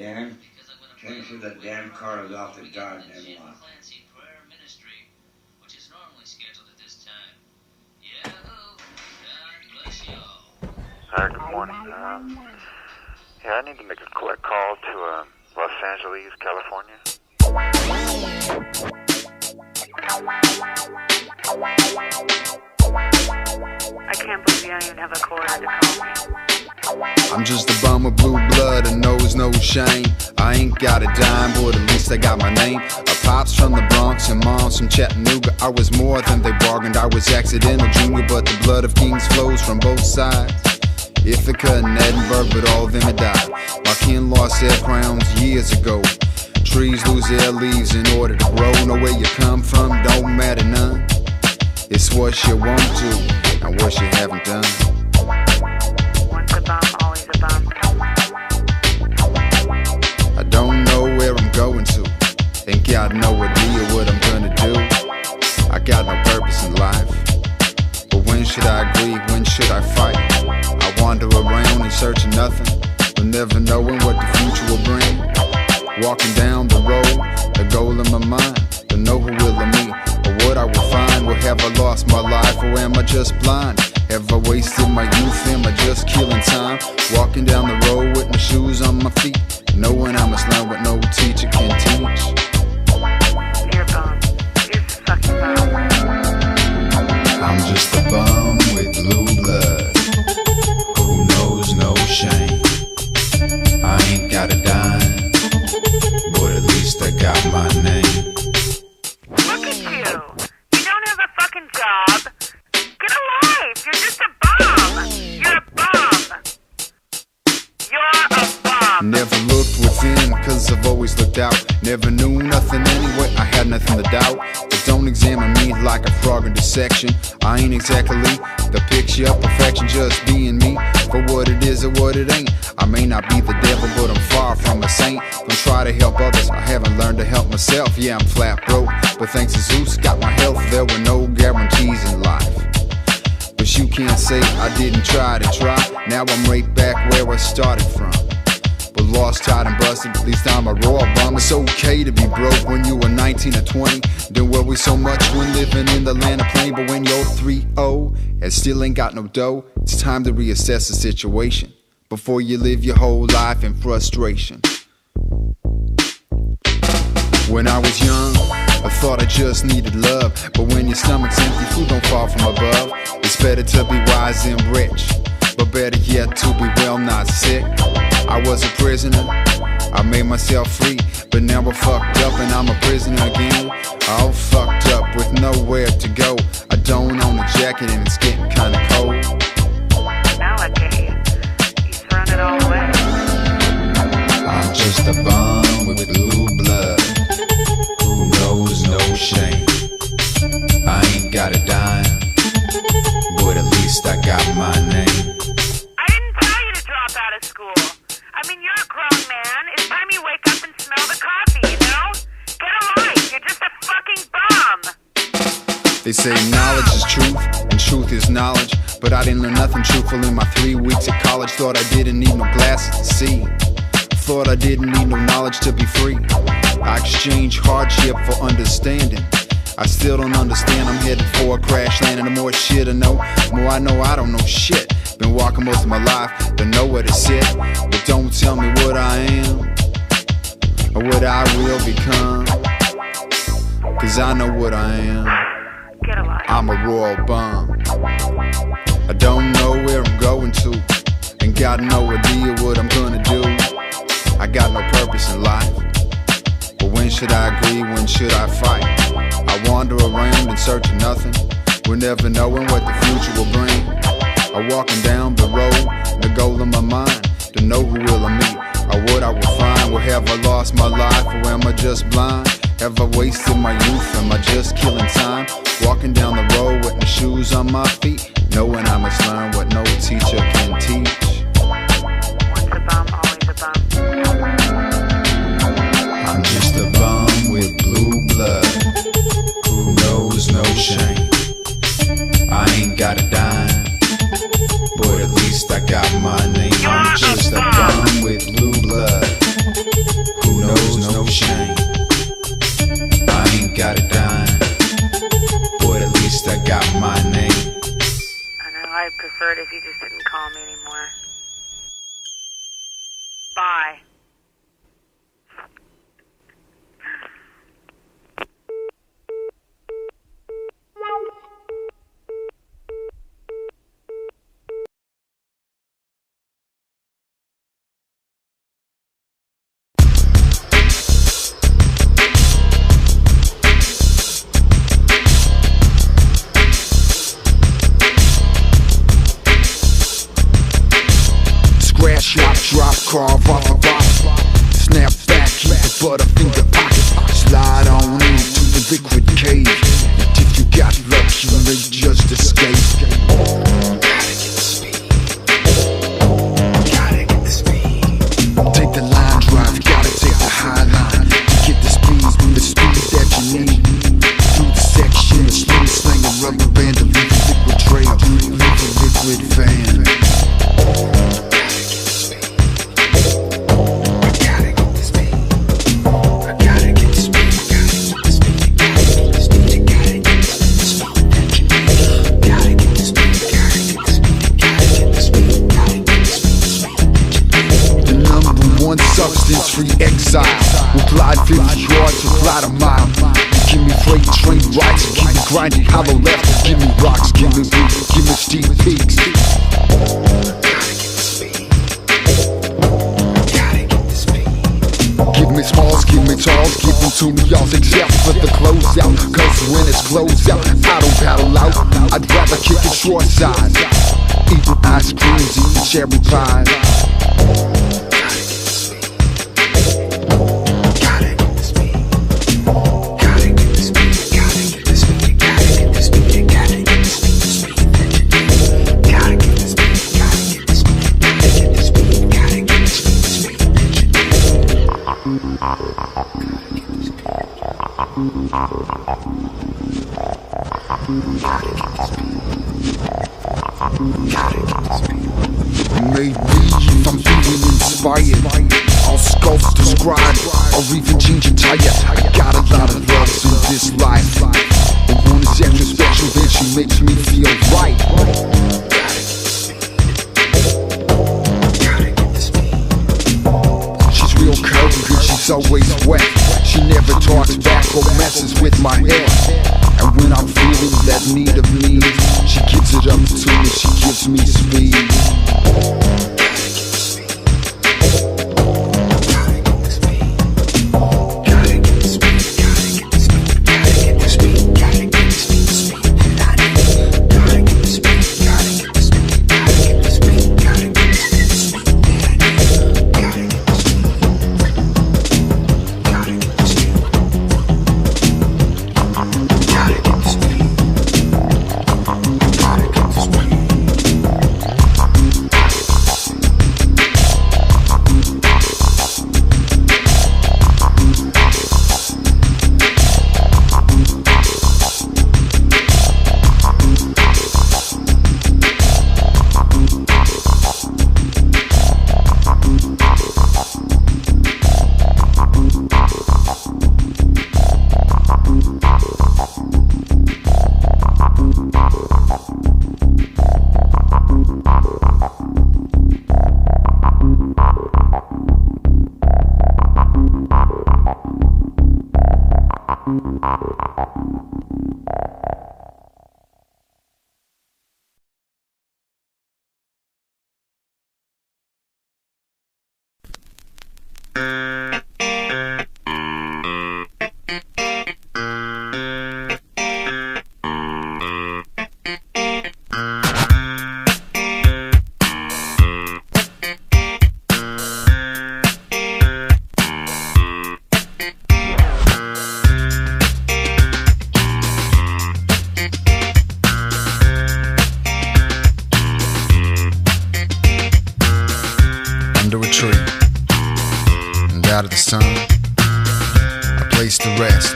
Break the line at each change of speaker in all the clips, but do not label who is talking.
Dan. Cancel that damn car off the goddamn lot.
Hi, good morning. Yeah, I need to make a quick call to Los Angeles, California.
I can't believe you don't even have a quarter to call me.
I'm just a bum with blue blood and knows no shame. I ain't got a dime, but at least I got my name. A pops from the Bronx and mom's from Chattanooga. I was more than they bargained, I was accidental junior, but the blood of kings flows from both sides. Ithaka and Edinburgh, but all of them had died. My kin lost their crowns years ago. Trees lose their leaves in order to grow. Know where you come from, don't matter none. It's what you won't do and what you haven't done.
Once a bum, always a bum.
I don't know where I'm going to. Ain't got no idea what I'm gonna do. I got no purpose in life. But when should I agree? When should I fight? I wander around in search of nothing, but never knowing what the future will bring. Walking down the road, the goal in my mind, to know who will I meet, or what I will find. Well, have I lost my life, or am I just blind? Have I wasted my youth, am I just killing time? Walking down the road with my shoes on my feet, knowing I must learn what no teacher can teach.
You're a bum. You're a fucking bum.
I'm just a bum with blue blood, who knows no shame. I ain't got a dime, but at least I got my name.
Look at you. You don't have a fucking job. Get a life. You're just a bum. You're a bum. You're a bum.
Never looked within, cause I've always looked out. Never knew nothing anyway, I had nothing to doubt. But don't examine me like a frog in dissection. I ain't exactly the picture of perfection, just being me for what it is or what it ain't. I may not be the devil, but I'm far from a saint. Don't try to help others, I haven't learned to help myself. Yeah, I'm flat broke, but thanks to Zeus, got my health. There were no guarantees in life, but you can't say I didn't try to try. Now I'm right back where I started from, but lost, tied and busted, at least I'm a raw bum. It's okay to be broke when you were 19 or 20. Don't worry so much when living in the land of plenty. But when you're 3-0 and still ain't got no dough, it's time to reassess the situation before you live your whole life in frustration. When I was young, I thought I just needed love, but when your stomach's empty, food don't fall from above. It's better to be wise and rich, but better yet to be well not sick. I was a prisoner, I made myself free, but now I'm fucked up and I'm a prisoner again. All fucked up with nowhere to go. I don't own a jacket and it's getting kinda cold.
Now I get you. He's thrown it all away.
I'm just a bum with blue blood, who knows no shame. I ain't got a dime, but at least I got my name.
I didn't tell you to drop out of school. I mean, you're a grown man. It's time you wake up and smell the coffee, you know? Get a life. You're just a fucking bum.
They say knowledge is truth, and truth is knowledge, but I didn't learn nothing truthful in my 3 weeks at college. Thought I didn't need no glasses to see. Thought I didn't need no knowledge to be free. I exchanged hardship for understanding. I still don't understand, I'm headed for a crash landing. The more shit I know I don't know shit. Been walking most of my life, don't know where to sit. But don't tell me what I am, or what I will become, cause I know what I am.
Get a life.
I'm a royal bum. I don't know where I'm going to, ain't got no idea what I'm gonna do. I got no purpose in life, but when should I agree, when should I fight? I wander around in search of nothing, we're never knowing what the future will bring. I'm walking down the road, the goal in my mind, to know who will I meet, or what I will find. Well, have I lost my life, or am I just blind? Have I wasted my youth, am I just killing time? Walking down the road with my shoes on my feet, knowing I must learn what no teacher can teach.
Once a bum, always a bum.
I'm just a bum with blue blood, who knows no shame. I ain't got a dime, but at least I got my name. I'm just a bum with blue blood,
I'd prefer it if you just didn't call me anymore. Bye.
Drop, carve off the rock. Snap back, keep the butterfinger pocket. Slide on into the liquid cave. And if you got luck, you may just escape. Gotta get the speed. Take the line drive, gotta take the high line. To get the speed that you need. Through the section, the sling, sling, a rubber band to leave a liquid trail. Leave a liquid van. Substance-free exile. We'll glide 50 yards to glide a mile. Give me freight train rights, keep me grinding hollow left. Give me rocks, give me beats, give me steep peaks. Give me smalls, give me talls, give them to me all except for the closeout. Cause when it's closed out, I don't paddle out. I'd rather kick it short side. Eating ice creams, eating cherry pies. Maybe if I'm feeling inspired, I'll sculpt, describe, or even change a tire. I got a lot of loves in this life, but one is extra special, then she makes me feel right. She's real curvy, but she's always wet. She never talks back or messes with my head. And when I'm feeling that need of me, she gives it up to me, she gives me speed. Out of the sun, a place to rest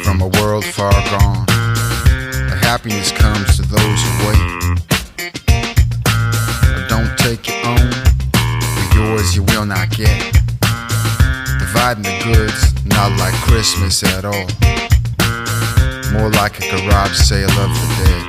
from a world far gone. The happiness comes to those who wait. But don't take your own, for yours you will not get. Dividing the goods, not like Christmas at all. More like a garage sale of the dead.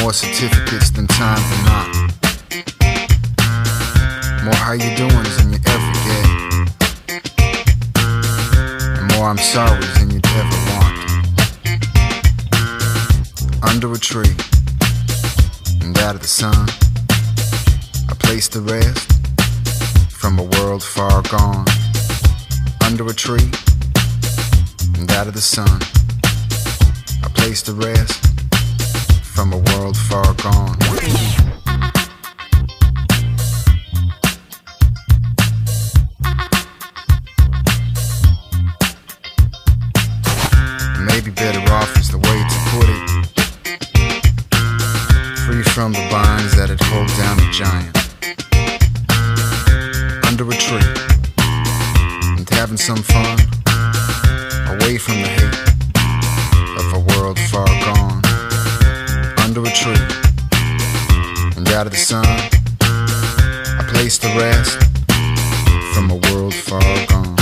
More certificates than time for not. More how you doing than you ever get. And more I'm sorry than you'd ever want. Under a tree, and out of the sun, a place to rest from a world far gone. Under a tree, and out of the sun, a place to rest from a world far gone. Maybe better off is the way to put it. Free from the binds that'd hold down a giant. Under a tree, and having some fun, away from the hate of a world far gone. Under a tree, and out of the sun, a place to rest from a world far gone.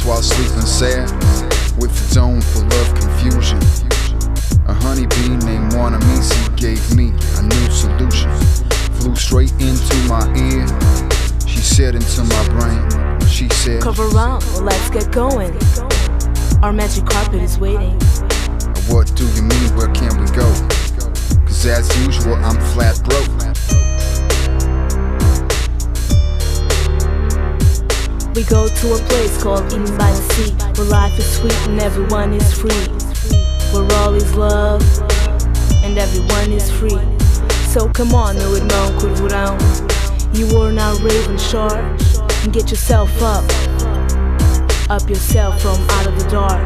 While sleeping sad, with a dome full of confusion, a honeybee named Wanamisi gave me a new solution. Flew straight into my ear, she said into my brain, she said,
cover around, let's get going. Our magic carpet is waiting.
What do you mean, where can we go? Cause as usual, I'm flat broke.
We go to a place called Eden by the Sea, where life is sweet and everyone is free, where all is love and everyone is free. So come on, meu irmão curvurão, you are now raving sharp, and get yourself up yourself from out of the dark.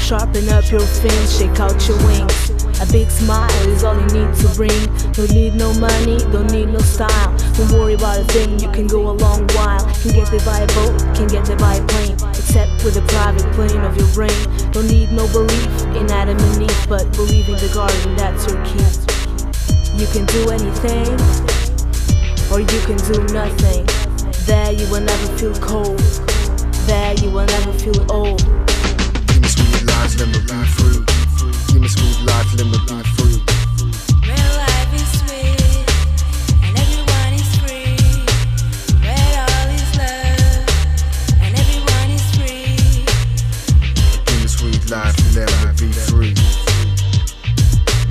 Sharpen up your fins, shake out your wings. A big smile is all you need to bring. Don't need no money, don't need no style. Don't worry about a thing, you can go a long while. Can get there by a boat, can get there by a plane, except with a private plane of your brain. Don't need no belief in Adam and Eve, but believe in the garden, that's your key. You can do anything, or you can do nothing. There you will never feel cold, there you will never feel old.
Give me sweet life, let me be free. Give me sweet life, let me be free.
Real life is sweet, and everyone is free. Where all is love, and everyone is free.
Give me sweet life, let me be free.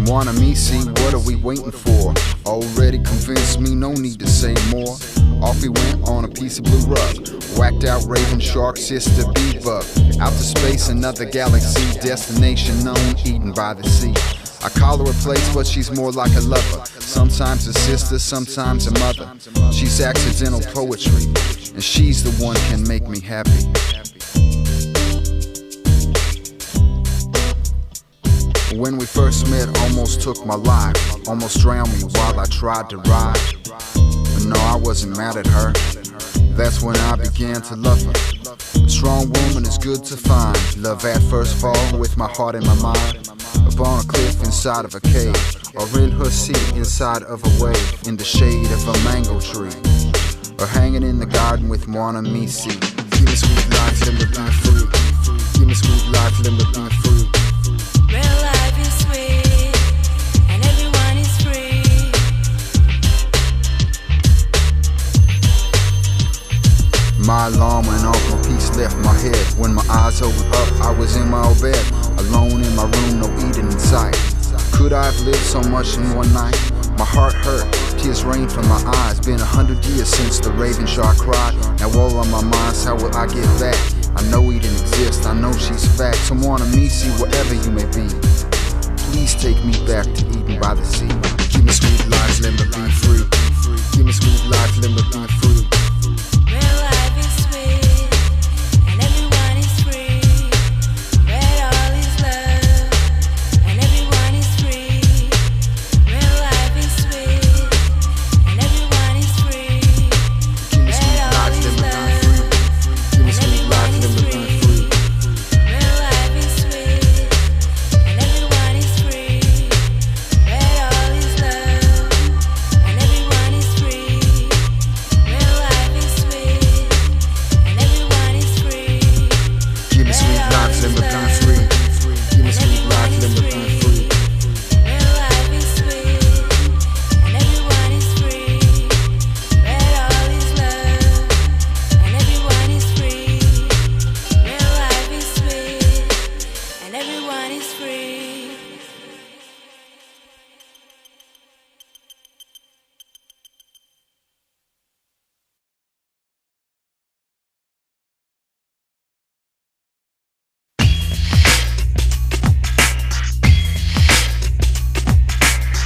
Wanamisi, what are we waiting for? Already convinced me, no need to say more. Off he went on a piece of blue rug. Whacked out raven shark, sister bee-bug. Out to space, another galaxy. Destination known, eaten by the sea. I call her a place, but she's more like a lover. Sometimes a sister, sometimes a mother. She's accidental poetry, and she's the one can make me happy. When we first met, almost took my life. Almost drowned me while I tried to ride. But no, I wasn't mad at her. That's when I began to love her. A strong woman is good to find. Love at first fall with my heart and my mind. Up on a cliff inside of a cave, or in her seat inside of a wave, in the shade of a mango tree, or hanging in the garden with Wanamisi. Give me sweet life, let me be free. When my eyes opened up, I was in my old bed, alone in my room, no eating in sight. Could I have lived so much in one night? My heart hurt, tears rained from my eyes. Been 100 years since the raven shark cried. Now all on my mind's how will I get back? I know he didn't exist, I know she's fact. Someone of me, see wherever you may be. Please take me back to Eden by the sea. Give me sweet life, let me be free. Give me sweet life, let me be free.
Real life is sweet, and everyone is free. Where all is love, and everyone is free. Real life is sweet, and everyone is free. Where all is love, and everyone is free. Real life is sweet, and everyone is free. Where all is love, and everyone is free. Real life is sweet, and everyone is free.
Give me sweet life, let me be free. Give me sweet life, let me be free.
Real life is sweet, and everyone is free. Where all is love, and everyone is free. Real life is sweet, and everyone is free.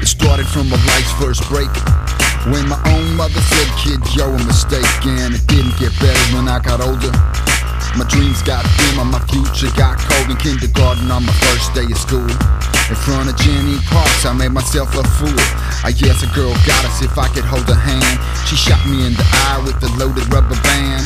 It started from my life's first break, when my own mother said, kid, you're a mistake. And it didn't get better when I got older. My dreams got dimmer, my future got cold. In kindergarten on my first day of school, in front of Jenny Parks, I made myself a fool. I guess a girl got us if I could hold her hand. She shot me in the eye with a loaded rubber band.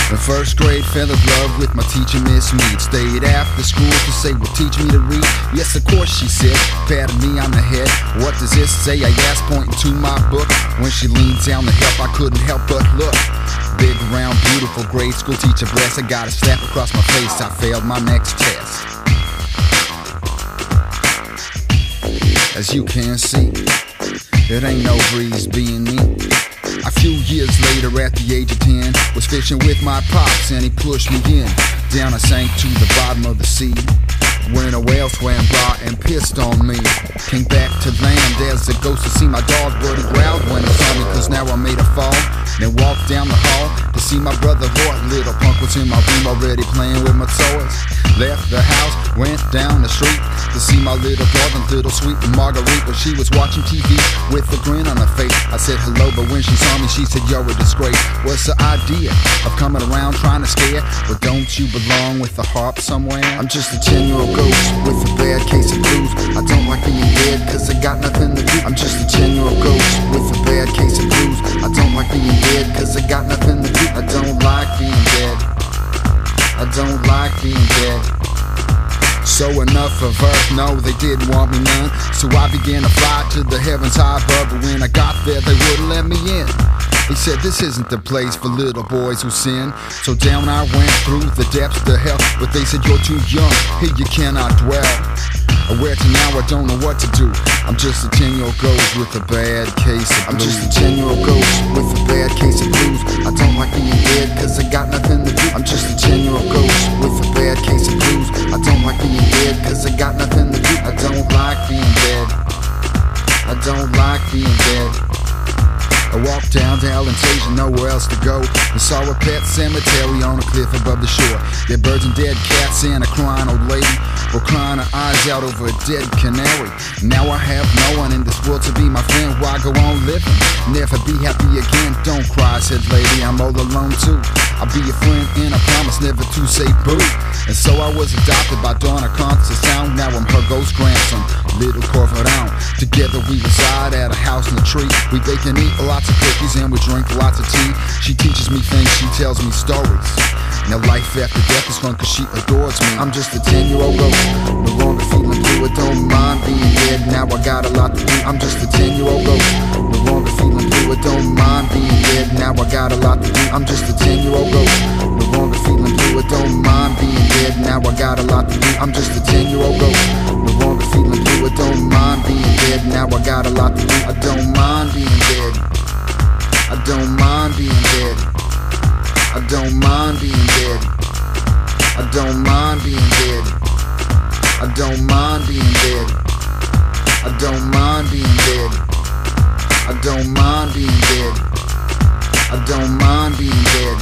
In first grade, fell in love with my teacher, Miss Mead. Stayed after school to say, well, teach me to read. Yes, of course, she said, patted me on the head. What does this say? I asked, pointing to my book. When she leaned down to help, I couldn't help but look. Big, round, beautiful grade school teacher breast. I got a slap across my face, I failed my next test. As you can see, it ain't no breeze being me. A few years later, at the age of 10, was fishing with my pops and he pushed me in. Down I sank to the bottom of the sea, when a whale swam by and pissed on me. Came back to land as a ghost to see my dog, but he growled when he saw me, cause now I made a fall. Then walked down the hall to see my brother Hort. Little punk was in my room already playing with my toys. Left the house, went down the street to see my little brother, little sweet Marguerite. But she was watching TV with a grin on her face. I said hello, but when she saw me, she said, you're a disgrace. What's the idea of coming around trying to scare? Well, don't you belong with a harp somewhere? I'm just a 10-year-old ghost with a bad case of blues. I don't like being dead, cause I got nothing to do. I'm just a 10-year-old ghost with a bad case of blues. I don't like being dead, cause I got nothing to do. I don't like being dead. I don't like being dead. So enough of earth, no, they didn't want me none. So I began to fly to the heavens high above. But when I got there, they wouldn't let me in. They said this isn't the place for little boys who sin. So down I went through the depths to hell. But they said you're too young, here you cannot dwell. Where to now, I don't know what to do. I'm just a 10-year-old ghost with a bad case of blues. I'm just a 10-year-old ghost with a bad case of blues. I don't like being dead, cause I got nothing to do. I'm just a 10-year-old ghost with a bad case of blues. I don't like being dead, cause I got nothing to do. I don't like being dead. I don't like being dead. I walked down to Alentejo, nowhere else to go, and saw a pet cemetery on a cliff above the shore. There are birds and dead cats and a crying old lady, or crying her eyes out over a dead canary. Now I have no one in this world to be my friend. Why go on living? Never be happy again. Don't cry, said lady, I'm all alone too. I'll be your friend and I promise never to say boo. And so I was adopted by Donna Constance Sound. Now I'm her ghost grandson, little Corvadown. Together we reside at a house in the tree. We bake and eat lots of cookies and we drink lots of tea. She teaches me things, she tells me stories. Now life after death is fun cause she adores me. I'm just a 10-year-old ghost, no longer feeling blue. I don't mind being dead, now I got a lot to do. I'm just a 10-year-old ghost, no longer feeling blue. I don't mind being dead, now I got a lot to do. I'm just a 10-year-old ghost, no longer feeling blue. I don't mind being dead, now I got a lot to do. I'm just a 10-year-old ghost, no longer feeling blue. I don't mind being dead, now I got a lot to do. I don't mind being dead. I don't mind being dead. I don't mind being dead. I don't mind being dead. I don't mind being dead. I don't mind being dead. I don't mind being dead. I don't mind being dead.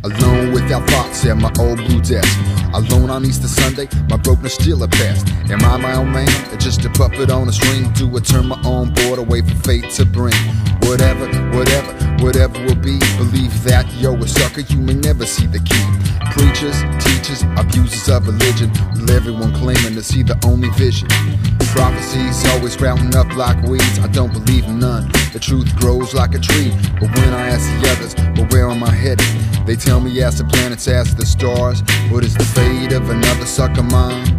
Alone without thoughts at my old blue desk. Alone on Easter Sunday, my brokenness still a past. Am I my own man, or just a puppet on a string? Do I turn my own board away for fate to bring? Whatever will be. Believe that, yo, a sucker, you may never see the key. Preachers, teachers, abusers of religion, with everyone claiming to see the only vision. Prophecies always sprouting up like weeds. I don't believe in none. The truth grows like a tree. But when I ask the others, well, where am I headed? They tell me ask the planets, ask the stars. What is the fate of another sucker mind?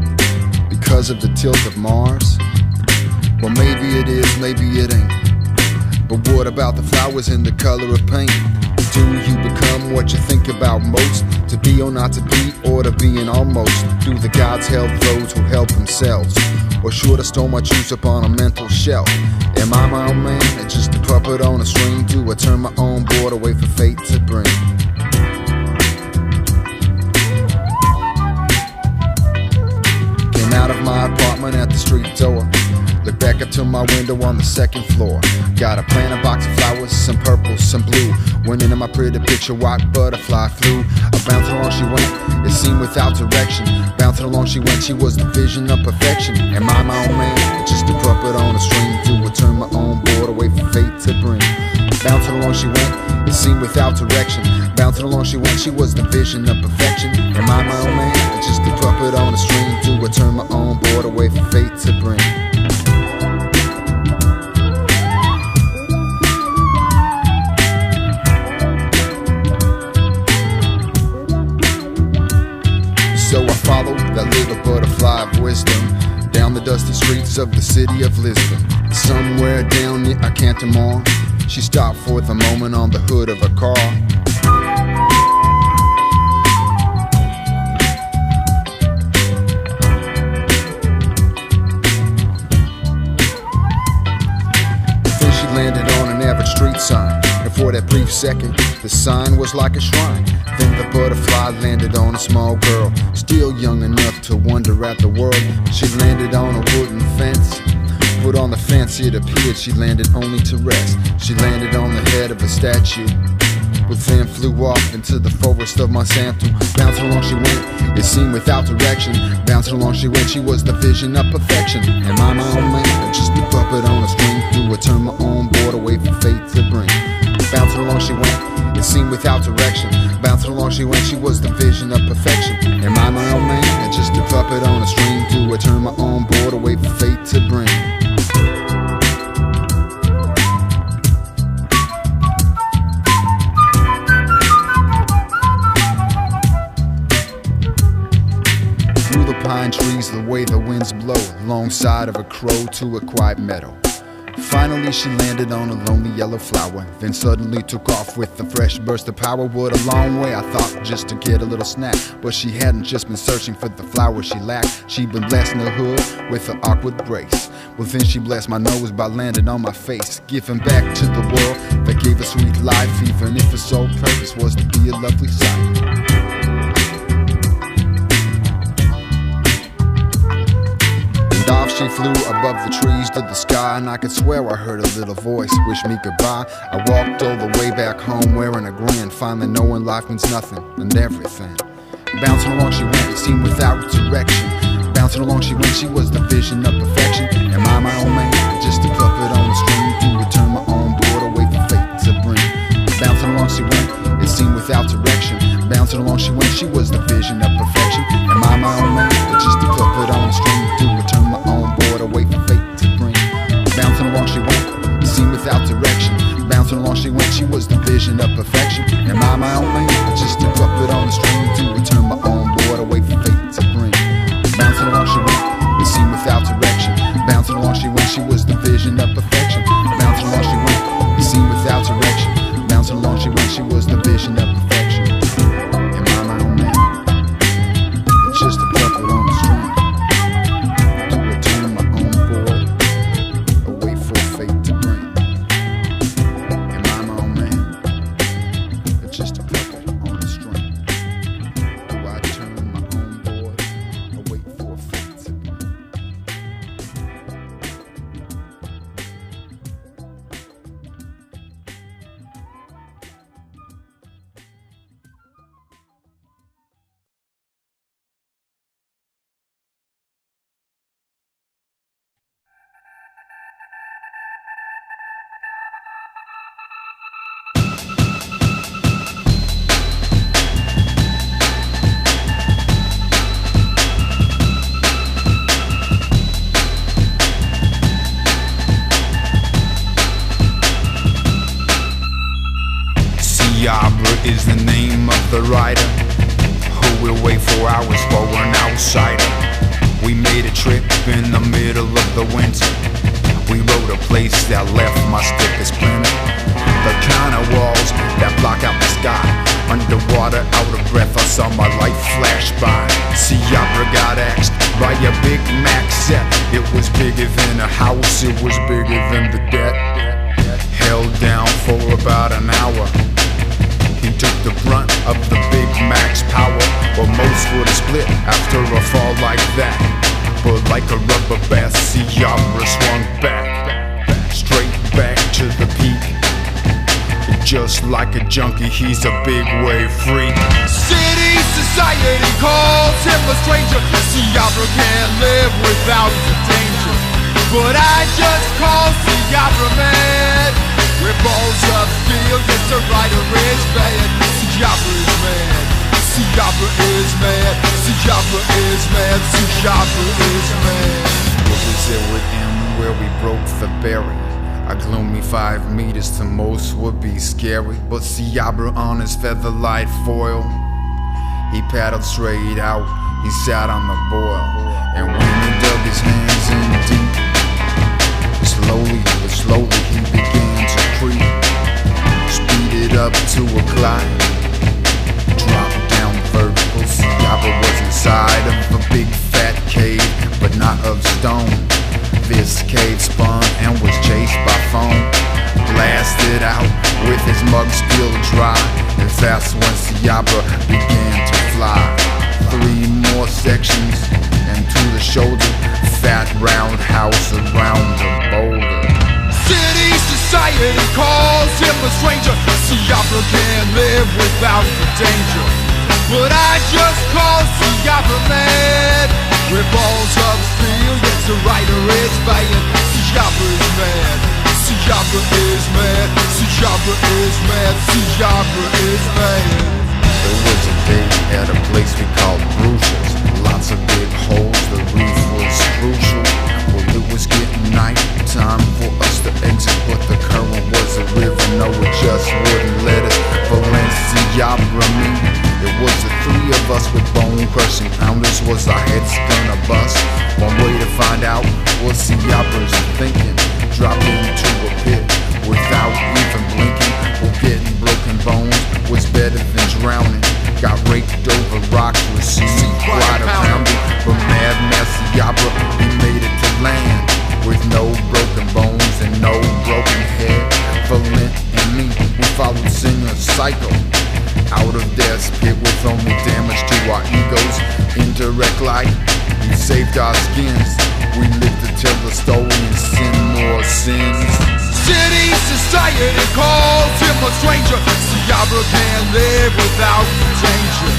Because of the tilt of Mars? Well, maybe it is, maybe it ain't. But what about the flowers in the color of paint? Do you become what you think about most? To be or not to be, or to be an almost? Do the gods help those who help themselves? Or should I store my juice upon a mental shelf? Am I my own man, or just a puppet on a string? Do I turn my own board away for fate to bring? Came out of my apartment at the street door. Look back up to my window on the second floor. Got a plant, a box of flowers, some purple, some blue. Went into my pretty picture, white butterfly flew. I bounced along she went, it seemed without direction. Bouncing along she went, she was the vision of perfection. Am I my own man, or just a puppet on a string? Do I turn my own board away for fate to bring? Bouncing along she went, it seemed without direction. Bouncing along she went, she was the vision of perfection. Am I my own man, or just a puppet on a string? Do I turn my own board away for fate to bring? So I followed that little butterfly of wisdom down the dusty streets of the city of Lisbon. Somewhere down near Cantamon, she stopped for the moment on the hood of a car. Then she landed on an average street sign, and for that brief second, the sign was like a shrine. Then the butterfly landed on a small girl, still young enough to wonder at the world. She landed on a wooden fence, but on the fence it appeared she landed only to rest. She landed on the head of a statue, but then flew off into the forest of Monsanto. Bouncing along she went, it seemed without direction. Bouncing along she went, she was the vision of perfection. Am I my own man, or just a puppet on a string? Do I turn my own board away for fate to bring? Bouncing along she went, it seemed without direction. Bouncing along she went, she was the vision of perfection. Am I my own man, or just a puppet on a string? Do I turn my own board away for fate to bring? Through the pine trees, the way the winds blow, alongside of a crow to a quiet meadow. Finally she landed on a lonely yellow flower, then suddenly took off with a fresh burst of power. What a long way, I thought, just to get a little snack. But she hadn't just been searching for the flower she lacked. She'd been blessing the hood with an awkward grace. Well, then she blessed my nose by landing on my face, giving back to the world that gave a sweet life, even if its sole purpose was to be a lovely sight. Off she flew above the trees to the sky, and I could swear I heard a little voice wish me goodbye. I walked all the way back home wearing a grin, finally knowing life means nothing and everything. Bouncing along she went, it seemed without direction. Bouncing along she went, she was the vision of perfection. Am I my own man, just a puppet on a string? Do I turn my own board away for fate to bring? Bouncing along she went, it seemed without direction. Bouncing along she went, she was the vision of perfection. Am I my own man, just a puppet on a string? Do I turn my own board away for fate to bring? Bouncing along she went, it seemed without direction. Bouncing along she went, she was the vision of perfection. Am I my own man, just a puppet on a string? Do I turn my own is the name of the rider who will wait 4 hours for an outsider. We made a trip in the middle of the winter. We rode a place that left my stick as splinter. The kind of walls that block out the sky. Underwater, out of breath, I saw my life flash by. Seabra got axed by a Big Mac set. It was bigger than a house, it was bigger than the debt. Held down for about an hour. He took the brunt of the Big Mac's power. Well, most would have split after a fall like that. But like a rubber bat, Seabra swung back. Straight back to the peak. Just like a junkie, he's a big wave freak. City society calls him a stranger. Seabra can't live without the danger. But I just call Seabra mad. With balls of steel, yes, the rider is bad. Seabra is mad. Seabra is mad. Seabra is mad. Seabra is mad. What was it with him where we broke the barrier? A gloomy 5 meters to most would be scary. But Seabra on his feather-light foil, he paddled straight out, he sat on the boil. And when he dug his hands in deep, slowly but slowly he began to creep. Speeded up to a glide, dropped down vertical. Seabra was inside of a big fat cave, but not of stone. This cave spun and was chased by foam. Blasted out with his mug still dry. And that's when Seabra began to fly. 3 more sections and to the shoulder. Fat roundhouse around the boulder. City society calls him a stranger. Seabra can't live without the danger. But I just call Seabra mad. With balls of steel, yes, the rider is bad. Seabra is mad. Seabra is mad. Seabra is mad. Seabra is mad. There was a day at a place we called Bruce's. Lots of big holes, the reef was crucial. Well, it was getting night, time for us to exit, but the current was a river, no, it just wouldn't let us. Seabra, me. It was the 3 of us with bone-crushing pounders. Was our heads gonna bust? One way to find out what Seabra's thinking. Dropped into a pit without even blinking. Well, getting broken bones was better than drowning. Got raked over rocks with sea quite around it. But mad Seabra, he made it to land with no broken bones and no broken head. For Lent and me, we followed singer Psycho out of death's pit with only damage to our egos. Indirect light, we saved our skins. We lived to tell the story and sin more sins. City society calls him a stranger. Seabra can't live without the danger.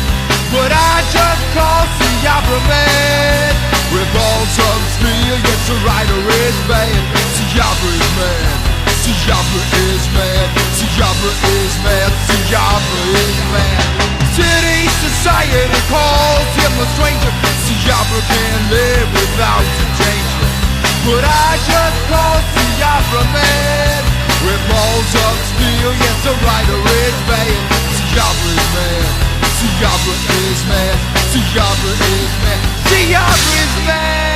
But I just call Seabra mad. With balls of steel, yes, the rider is bad. Seabra is mad. Seabra is mad. Seabra is mad. Seabra is mad. City society calls him a stranger. Seabra can't live without the danger. But I just call Seabra mad. With balls of steel, yes, the rider is bad. Seabra is mad. Seabra is mad. Seabra is mad. Seabra is mad.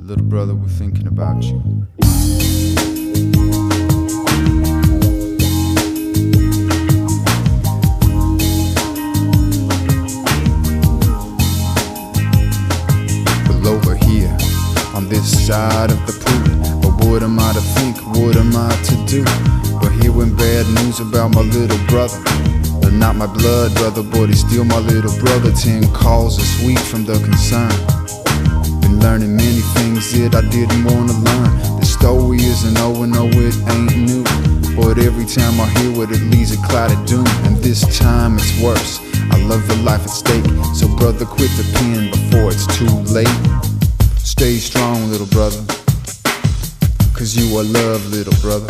Little brother, we're thinking about you. Well, over here, on this side of the pool, but what am I to think, what am I to do? But hearing bad news about my little brother. But not my blood brother, but he's still my little brother. 10 calls a week from the concern. Learning many things that I didn't want to learn. The story isn't over, no, it ain't new. But every time I hear it, it leaves a cloud of doom. And this time it's worse. I love the life at stake. So brother, quit the pen before it's too late. Stay strong, little brother, 'cause you are loved, little brother.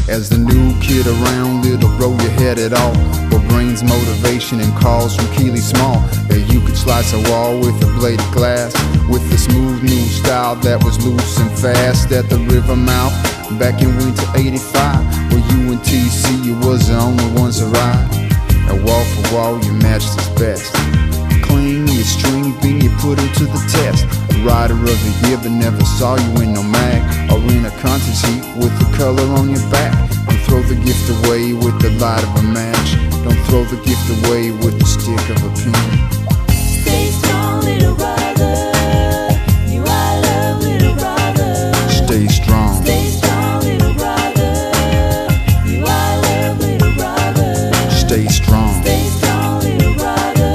As the new kid around, little bro, you had it all. For brains, motivation, and calls from Keely Small. That you could slice a wall with a blade of glass. With the smooth new style that was loose and fast. At the river mouth, back in winter '85. Where you and TC, you was the only ones to ride. And wall for wall, you matched his best. Clean your string, being you put him to the test. A rider of the year, but never saw you in no mag. Or in a contest heat with the color on your back. Don't throw the gift away with the light of a match. Don't throw the gift away with the stick of a pin.
Stay strong, little brother. You are love, little brother.
Stay strong.
Stay strong, little brother. You are love, little brother.
Stay strong.
Stay strong, little brother.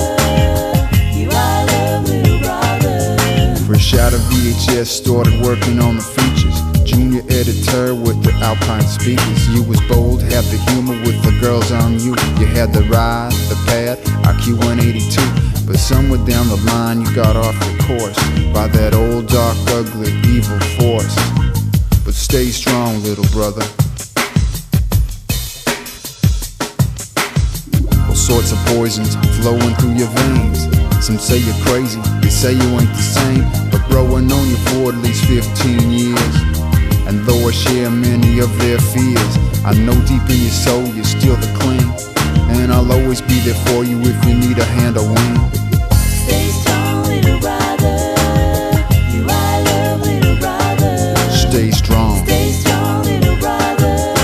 You are love, little brother.
Fresh out of VHS, started working on the features. Junior editor with the Alpine speakers. You was bold, had the humor with the girls on you. You had the ride, the pad, IQ 182. But somewhere down the line you got off your course by that old dark, ugly, evil force. But stay strong, little brother. All sorts of poisons flowing through your veins. Some say you're crazy, they say you ain't the same. But bro, I've known you for at least 15 years. And though I share many of their fears, I know deep in your soul you're still the clean. And I'll always be there for you if you need a hand or wing.
Stay strong, little brother. You are love, little brother.
Stay strong.
Stay strong, little brother.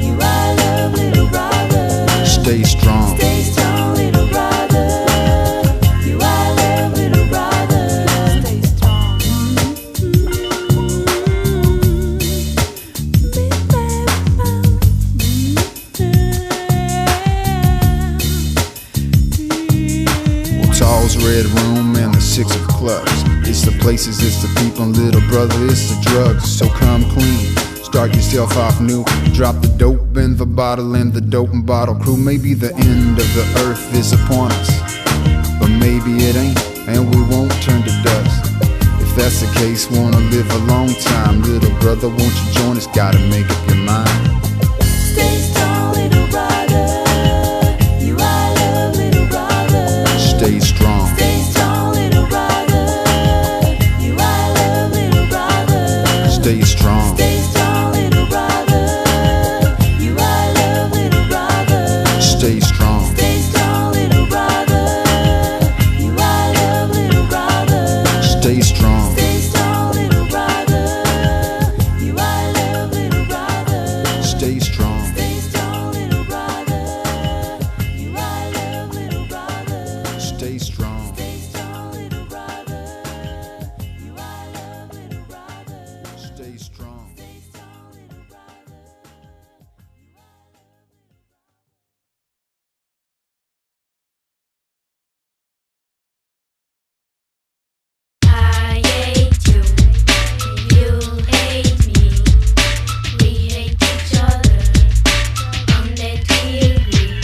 You are love, little brother.
Stay strong.
Stay strong, little brother. You are love, little brother. Stay strong.
Tall's red room and the 6 of clubs. It's the places, it's the people, little brother, it's the drugs. So come clean, start yourself off new. Drop the dope in the bottle and the dope and bottle crew. Maybe the end of the earth is upon us, but maybe it ain't, and we won't turn to dust. If that's the case, wanna live a long time, little brother, won't you join us? Gotta make up your mind.
Stay strong, little brother. You are love, little brother.
Stay strong.
Stay strong, little brother. You are love, little brother.
Stay strong.
Stay strong, little brother. You are love, little brother.
Stay strong.
Stay strong, little brother. You are love, little brother.
Stay strong.
Stay strong, little brother. You are love, little brother.
Stay strong.
Stay strong, little brother. You are love, little brother.
Stay strong.
Stay strong, little brother. You are love, little brother.
Stay strong.
Stay strong, little brother.
I hate you, you hate me. We hate each other unless we agree.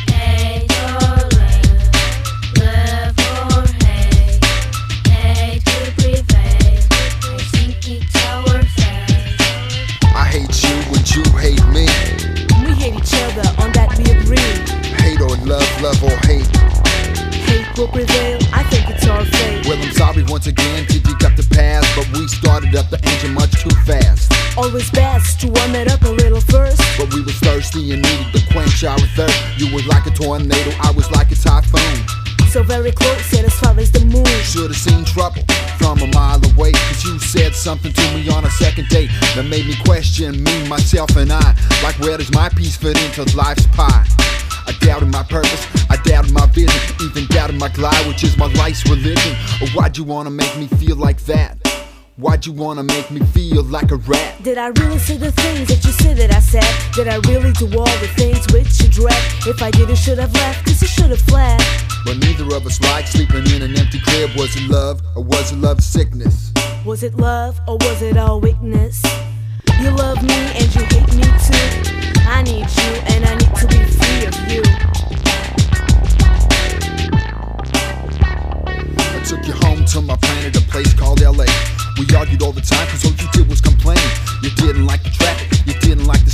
Hate or love or hate, hate will prevail. I think it's our fate.
I hate you and you hate me.
We hate each other, on that we agree.
Hate or love, love or hate.
Hate will prevail, I think it's our fate.
Well, I'm sorry once again, kid, you got the pass, but we started up the engine much too fast.
Always best to warm it up a little first.
But we was thirsty and needed to quench our thirst. You was like a tornado, I was like a typhoon.
So very close, yet as far as the moon.
Should've seen trouble from a mile away, cause you said something to me on a second date that made me question me, myself, and I. Like, where does my piece fit into life's pie? I doubted my purpose, I doubted my vision, even doubted my glide, which is my life's religion. Or why'd you wanna make me feel like that? Why'd you wanna make me feel like a rat?
Did I really say the things that you said that I said? Did I really do all the things which you dread? If I did, you should have left, cause you should have fled.
But neither of us liked sleeping in an empty crib. Was it love, or was it love sickness?
Was it love, or was it all weakness? You love me and you hate me too. I need you and I need to be free of you.
I took you home to my planet, a place called LA. We argued all the time cause all you did was complain. You didn't like the traffic, you didn't like the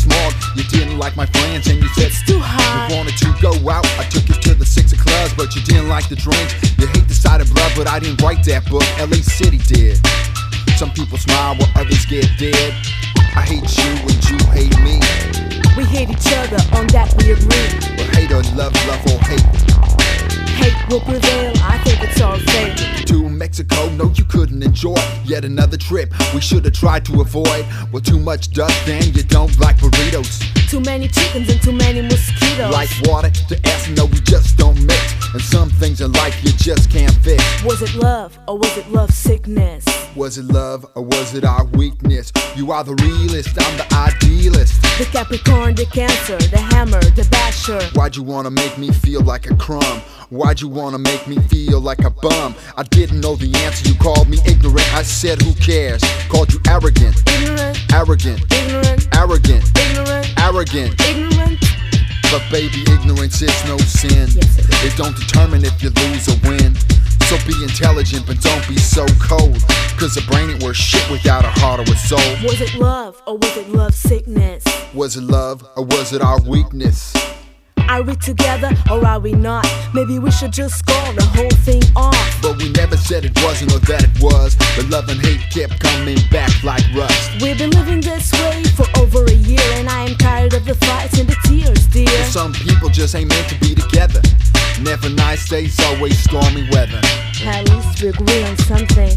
but you didn't like the drinks. You hate the sight of blood, but I didn't write that book, LA City did. Some people smile while others get dead. I hate you and you hate me.
We hate each other, on that we agree.
But hate or love, love or hate.
Hate will prevail, I think it's our fate.
To Mexico, no you couldn't enjoy. Yet another trip we should have tried to avoid. With too much dust and you don't like burritos.
Too many chickens and too many mosquitoes.
Like water to acid, no we just don't mix. And some things in life you just can't fix.
Was it love or was it love sickness?
Was it love or was it our weakness? You are the realist, I'm the idealist.
The Capricorn, the Cancer, the Hammer, the Basher.
Why'd you wanna make me feel like a crumb? Why'd you wanna make me feel like a bum? I didn't know the answer, you called me ignorant. I said who cares? Called you arrogant.
Ignorant,
Arrogant,
ignorant,
arrogant,
ignorant,
arrogant.
ignorant.
But baby, ignorance is no sin.
Yes, it is.
It don't determine if you lose or win. So be intelligent, but don't be so cold. Cause a brain ain't worth shit without a heart or a soul.
Was it love or was it love sickness?
Was it love or was it our weakness?
Are we together or are we not? Maybe we should just call the whole thing off.
But we never said it wasn't or that it was. But love and hate kept coming back like rust.
We've been living this way for over a year, and I am tired of the fights and the tears, dear.
Some people just ain't meant to be together. Never nice days, always stormy weather.
At least we agree on something.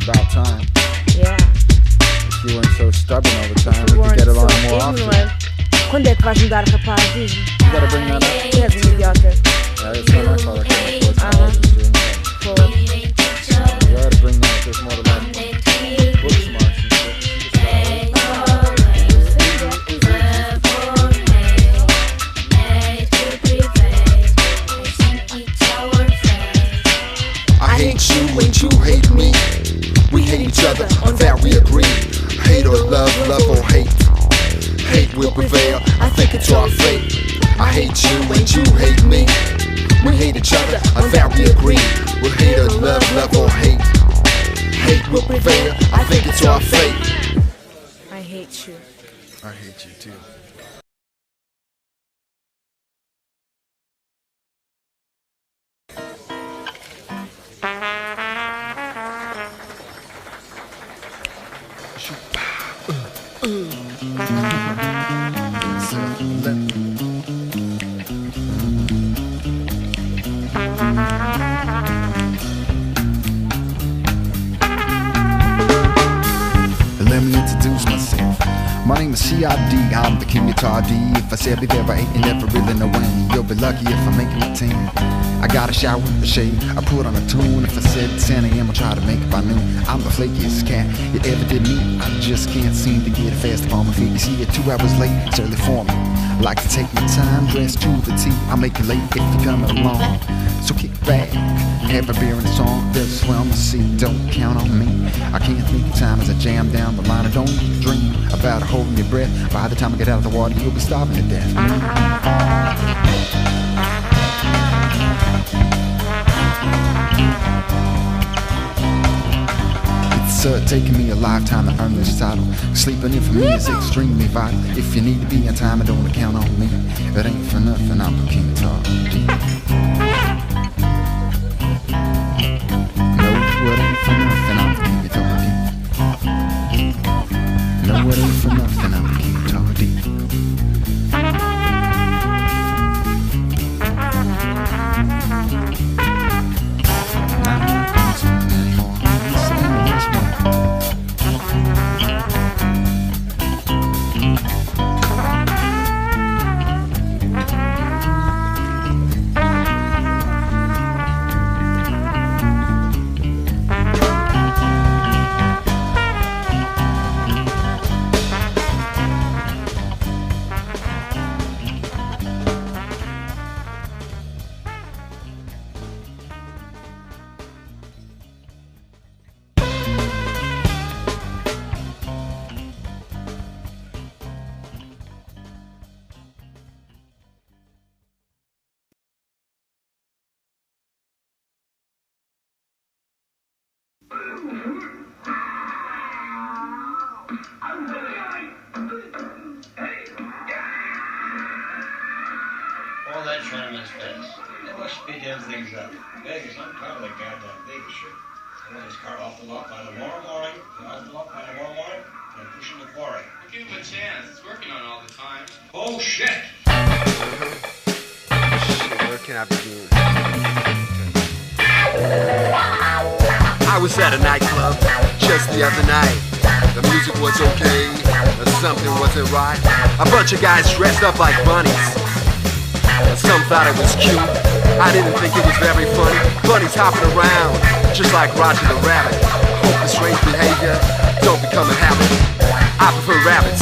About time.
Yeah.
If you weren't so stubborn all the time,
You
we could get
weren't
along
so
more often.
ignorant. Quando é que vais mudar, rapaz? Diz-me.
You gotta bring that up.
Tu és um idiota.
Yeah, it's not my fault. I can't afford
Uh-huh.
to
Pô.
You gotta bring that. There's more to that. Book smarts and shit. I hate you and you hate me. We hate each other, on that we agree. Hate or love, love or hate. Hate will prevail, I think it's our fate. I hate you and you hate me. We hate each other, on that we agree. We'll hate or love, love or hate. Hate will prevail, I think it's our fate.
I hate you.
I hate you too. Let me introduce myself. My name is CID, I'm the king of tardy. If I say I'll be there, I ain't never really know when. You'll be lucky if I make my team. I got a shower, a shave, I put on a tune. If I said 10 a.m., I'll try to make it by noon. I'm the flakiest cat you ever did meet. I just can't seem to get fast upon my feet. You see, you're 2 hours late, it's early for me. Like to take my time, dress to the T. I'll make you late if you're coming along. So kick back, have a beer and a song. There's a swell in the seat, don't count on me. I can't think of time as I jam down the line. I don't dream about holding your breath. By the time I get out of the water, you'll be starving to death. It's taking me a lifetime to earn this title. Sleeping in for me is extremely vital. If you need to be on time, I don't count on me. It ain't for nothing, I'm the king of talk. No, it ain't for nothing, I'm the king of talk. No, it ain't for nothing, I'm the king of talk.
All that Chinaman's face. Let's speed them things up. Vegas, I'm tired of that goddamn Vegas shit. I want this car off the lot by tomorrow morning, and pushing the quarry.
Give him a chance. It's working on all the time.
Oh, shit!
Shit, where can I begin? I was at a nightclub just the other night. The music was okay, but something wasn't right. A bunch of guys dressed up like bunnies. Some thought it was cute. I didn't think it was very funny. Bunnies hopping around, just like Roger the Rabbit. Hope the strange behavior don't become a habit. I prefer rabbits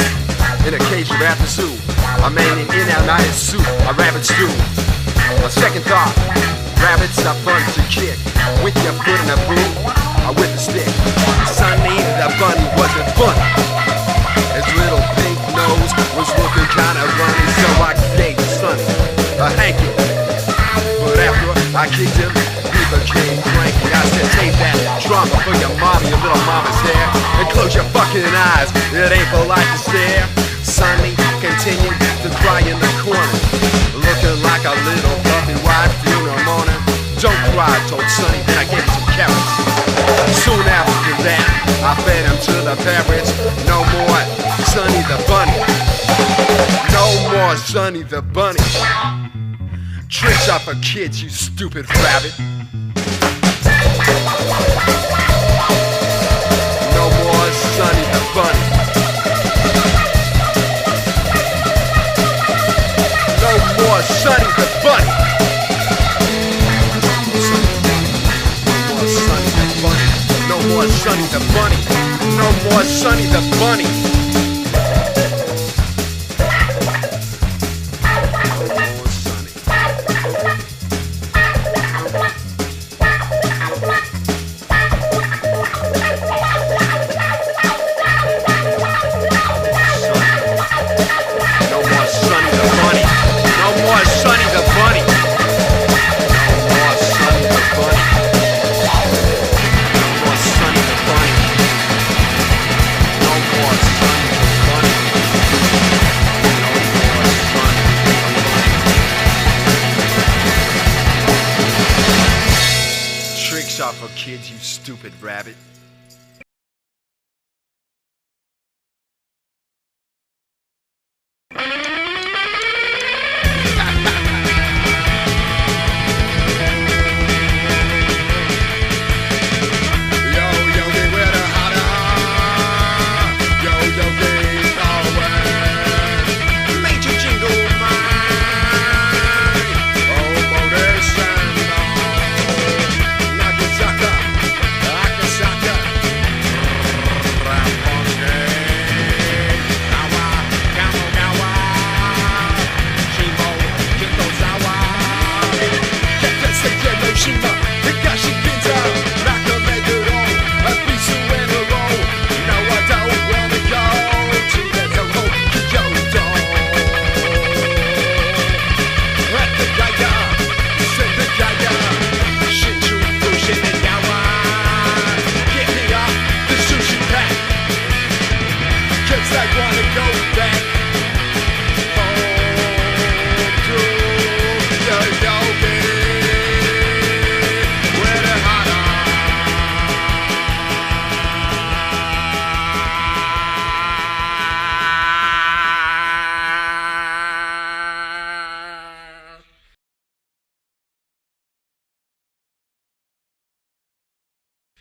in a cage at the zoo. A man in and out in suit, a rabbit stew. A second thought, rabbits are fun to kick with your foot in a boot or with a stick. Sonny the bunny wasn't funny. His little pink nose was looking kinda runny, so I gave Sonny a hanky. But after I kicked him, he became cranky. I said, take that drama for your mama, your little mama's hair, and close your fucking eyes, it ain't polite to stare. Sonny continued to cry in the corner, looking like a little fluffy white funeral morning. Don't cry, I told Sonny, then I gave him some carrots. Soon after that, I fed him to the parrots. No more Sonny the bunny. No more Sonny the bunny. Tricks are for kids, you stupid rabbit. No more Sonny the bunny. No more Sonny the bunny. No more Sonny the bunny. No more Sonny the bunny. For kids, you stupid rabbit.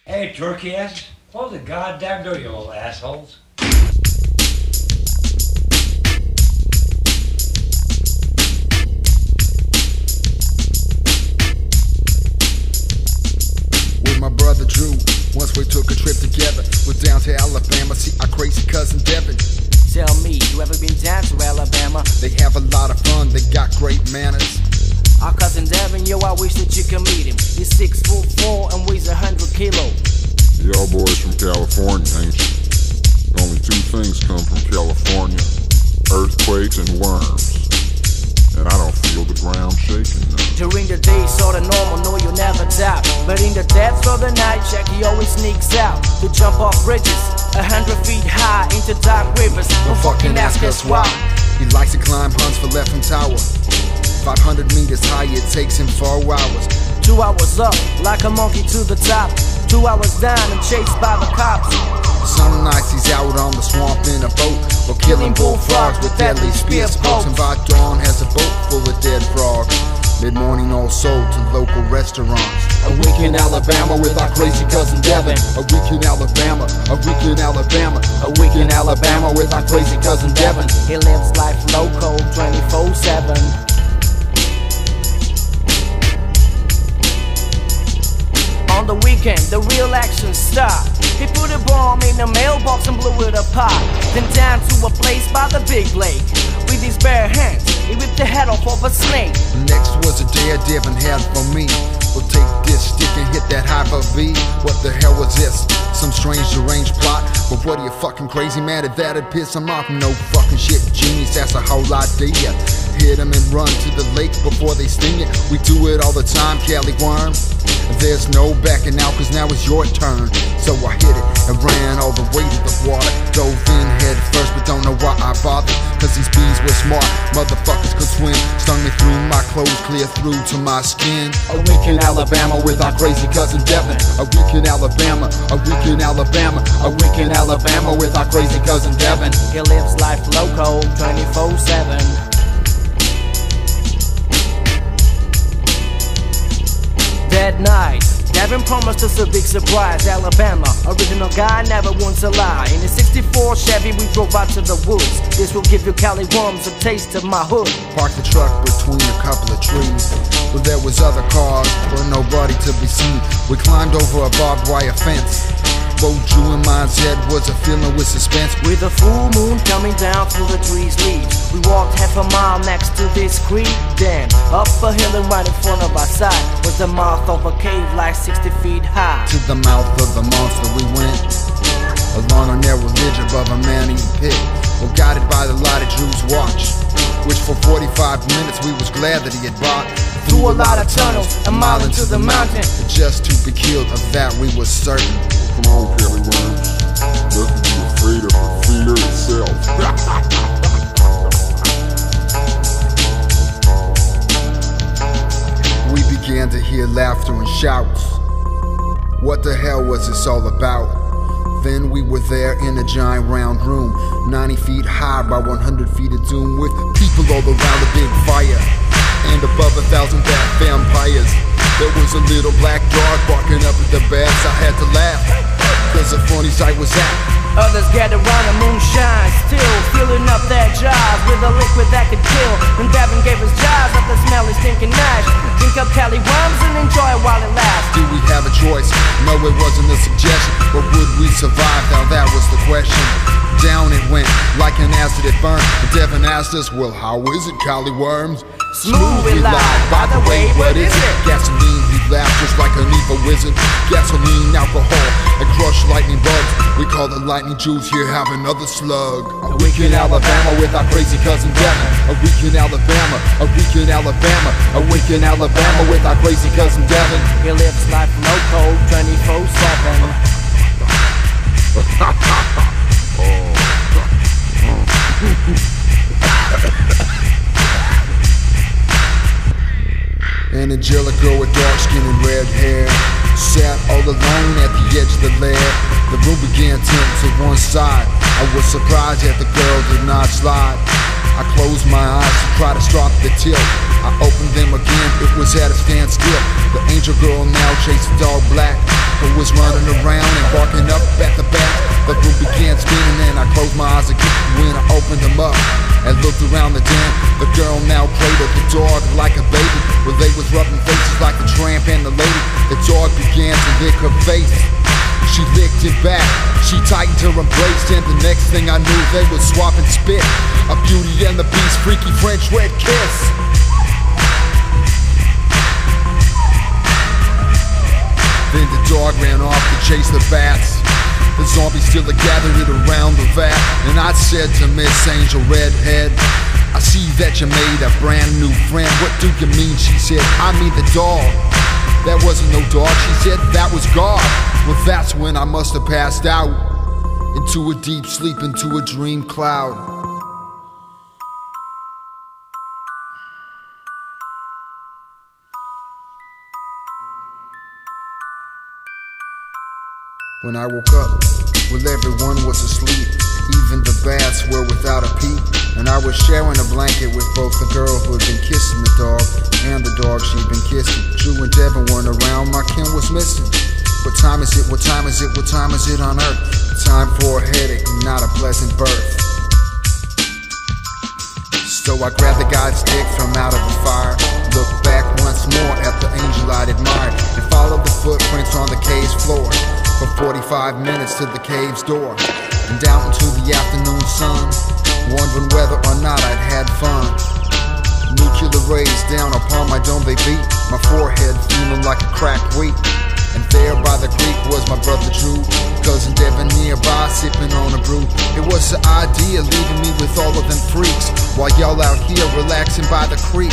Hey, turkey ass, close the goddamn door, you little assholes.
With my brother Drew, once we took a trip together, we're down to Alabama, see our crazy cousin Devin.
Tell me, you ever been down to Alabama?
They have a lot of fun, they got great manners.
Our cousin Devin, yo, I wish that you could meet him. He's 6'4" and weighs 100 kilos.
Y'all boys from California, ain't you? Only two things come from California: earthquakes and worms. And I don't feel the ground shaking now.
During the day, sorta normal, no, you never doubt. But in the depths of the night, Jackie always sneaks out to jump off bridges 100 feet high into dark rivers.
Don't fucking ask us why. He likes to climb Huntsville Tower. 500 meters high, it takes him 4 hours.
2 hours up, like a monkey to the top. 2 hours down and chased by the cops.
Some nights he's out on the swamp in a boat, or killing bullfrogs with deadly spear pokes. And by dawn has a boat full of dead frogs. Mid-morning all sold to local restaurants.
A week in Alabama with our crazy cousin Devin.
A week in Alabama, a week in Alabama,
A week in Alabama with our crazy cousin Devin.
He lives life loco 24/7. On the weekend, the real action stopped. He put a bomb in the mailbox and blew it apart. Then down to a place by the big lake. With his bare hands, he ripped the head off of a snake.
Next was a dare Devin had for me. Well, take this stick and hit that hyper B. What the hell was this? Some strange deranged plot? But what are you fucking crazy, man? If that'd piss him off, no fucking shit, genius, that's a whole idea. Hit him and run to the lake before they sting it. We do it all the time, Cali worm. There's no backing out, cause now it's your turn. So I hit it and ran all the way to the water. Dove in head first, but don't know why I bothered. Cause these bees were smart, motherfuckers could swim. Stung me through my clothes, clear through to my skin.
A week in Alabama with our crazy cousin Devin.
A week in Alabama, a week in Alabama,
A week in Alabama with our crazy cousin Devin.
He lives life loco 24/7. That night, Devin promised us a big surprise. Alabama, original guy, never once a lie. In a 64 Chevy, we drove out to the woods. This will give you Cali worms a taste of my hood.
Parked the truck between a couple of trees. But there was other cars, but nobody to be seen. We climbed over a barbed wire fence. Both Drew and mine's head was a feeling with suspense.
With a full moon coming down through the trees' leaves, we walked half a mile next to this creek. Then, up a hill and right in front of our side was the mouth of a cave like 60 feet high.
To the mouth of the monster we went, along a narrow ridge above a man-eating pit. Well, guided by the light of Drew's watch, which for 45 minutes we was glad that he had brought.
Through a lot of tunnels, a mile into the mountain,
just to be killed, of that we was certain.
Come on, Cali worms. Doesn't be afraid of the fear itself.
We began to hear laughter and shouts. What the hell was this all about? Then we were there in a giant round room, 90 feet high by 100 feet of doom, with people all around a big fire, and above 1,000 bad vampires. There was a little black dog barking up at the bats. I had to laugh, cause the funny sight was that
others gathered around the moonshine, still filling up their jars with a liquid that could kill. And Devin gave us jars of the smelly stinking ash. Drink up Cali worms and enjoy it while it lasts.
Do we have a choice? No, it wasn't a suggestion. But would we survive? Now that was the question. Down it went like an acid it burned. And Devin asked us, well, how is it, Cali worms?
Smooth it live. By the way, what is it?
Gasoline, he laughed just like an evil wizard. Gasoline, alcohol, and crushed lightning bugs. We call the lightning juice, here have another slug.
A week in Alabama with our crazy cousin Devin.
A week in Alabama, a week in Alabama,
A week in Alabama with our crazy cousin Devin.
He lives life loco 24/7.
An angelic girl with dark skin and red hair sat all alone at the edge of the lair. The room began to tilt to one side. I was surprised that the girl did not slide. I closed my eyes to try to stop the tilt. I opened them again, it was at a standstill. The angel girl now chased a dog black, who was running around and barking up at the back. The room began spinning and I closed my eyes again. When I opened them up and looked around the den, the girl now cradled the dog like a baby. Well, they was rubbing faces like the tramp and the lady. The dog began to lick her face. She licked it back, she tightened her embrace, and the next thing I knew they was swapping spit. A Beauty and the Beast freaky French red kiss. Then the dog ran off to chase the bats. The zombies still gathered it around the vat. And I said to Miss Angel Redhead, I see that you made a brand new friend. What do you mean? She said, I mean the dog. That wasn't no dog, she said, that was God. Well, that's when I must have passed out into a deep sleep, into a dream cloud. When I woke up, well, everyone was asleep. Even the bats were without a peep. And I was sharing a blanket with both the girl who had been kissing the dog and the dog she'd been kissing. Drew and Devin weren't around, my Kim was missing. What time is it? What time is it? What time is it on Earth? Time for a headache, not a pleasant birth. So I grabbed the guy's dick from out of the fire, looked back once more at the angel I'd admired, and followed the footprints on the cave's floor for 45 minutes to the cave's door, and down into the afternoon sun, wondering whether or not I'd had fun. Nuclear rays down upon my dome, they beat my forehead, feeling like a cracked wheat. And there by the creek was my brother Drew, cousin Devin nearby sipping on a brew. It was the idea leaving me with all of them freaks, while y'all out here relaxing by the creek.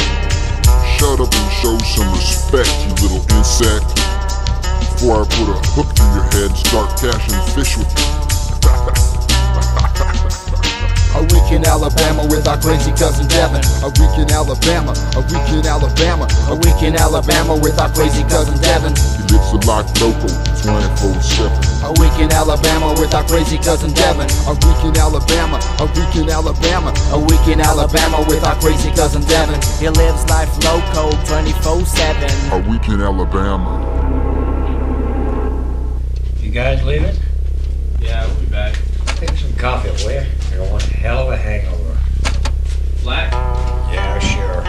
Shut up and show some respect, you little insect, before I put a hook in your head and start catching fish with you.
A week in Alabama with our crazy cousin Devin. A week in Alabama, a week in Alabama, a week in Alabama with our crazy cousin Devin.
He lives a lot local, 24/7.
A week in Alabama with our crazy cousin Devin. A week in Alabama, a week in Alabama, a week in Alabama with our crazy cousin Devin.
He lives life loco 24/7.
A week in Alabama.
You guys leaving?
Yeah, we'll be back.
Take some coffee, will you? I got one hell of a hangover.
Black?
Yeah, sure.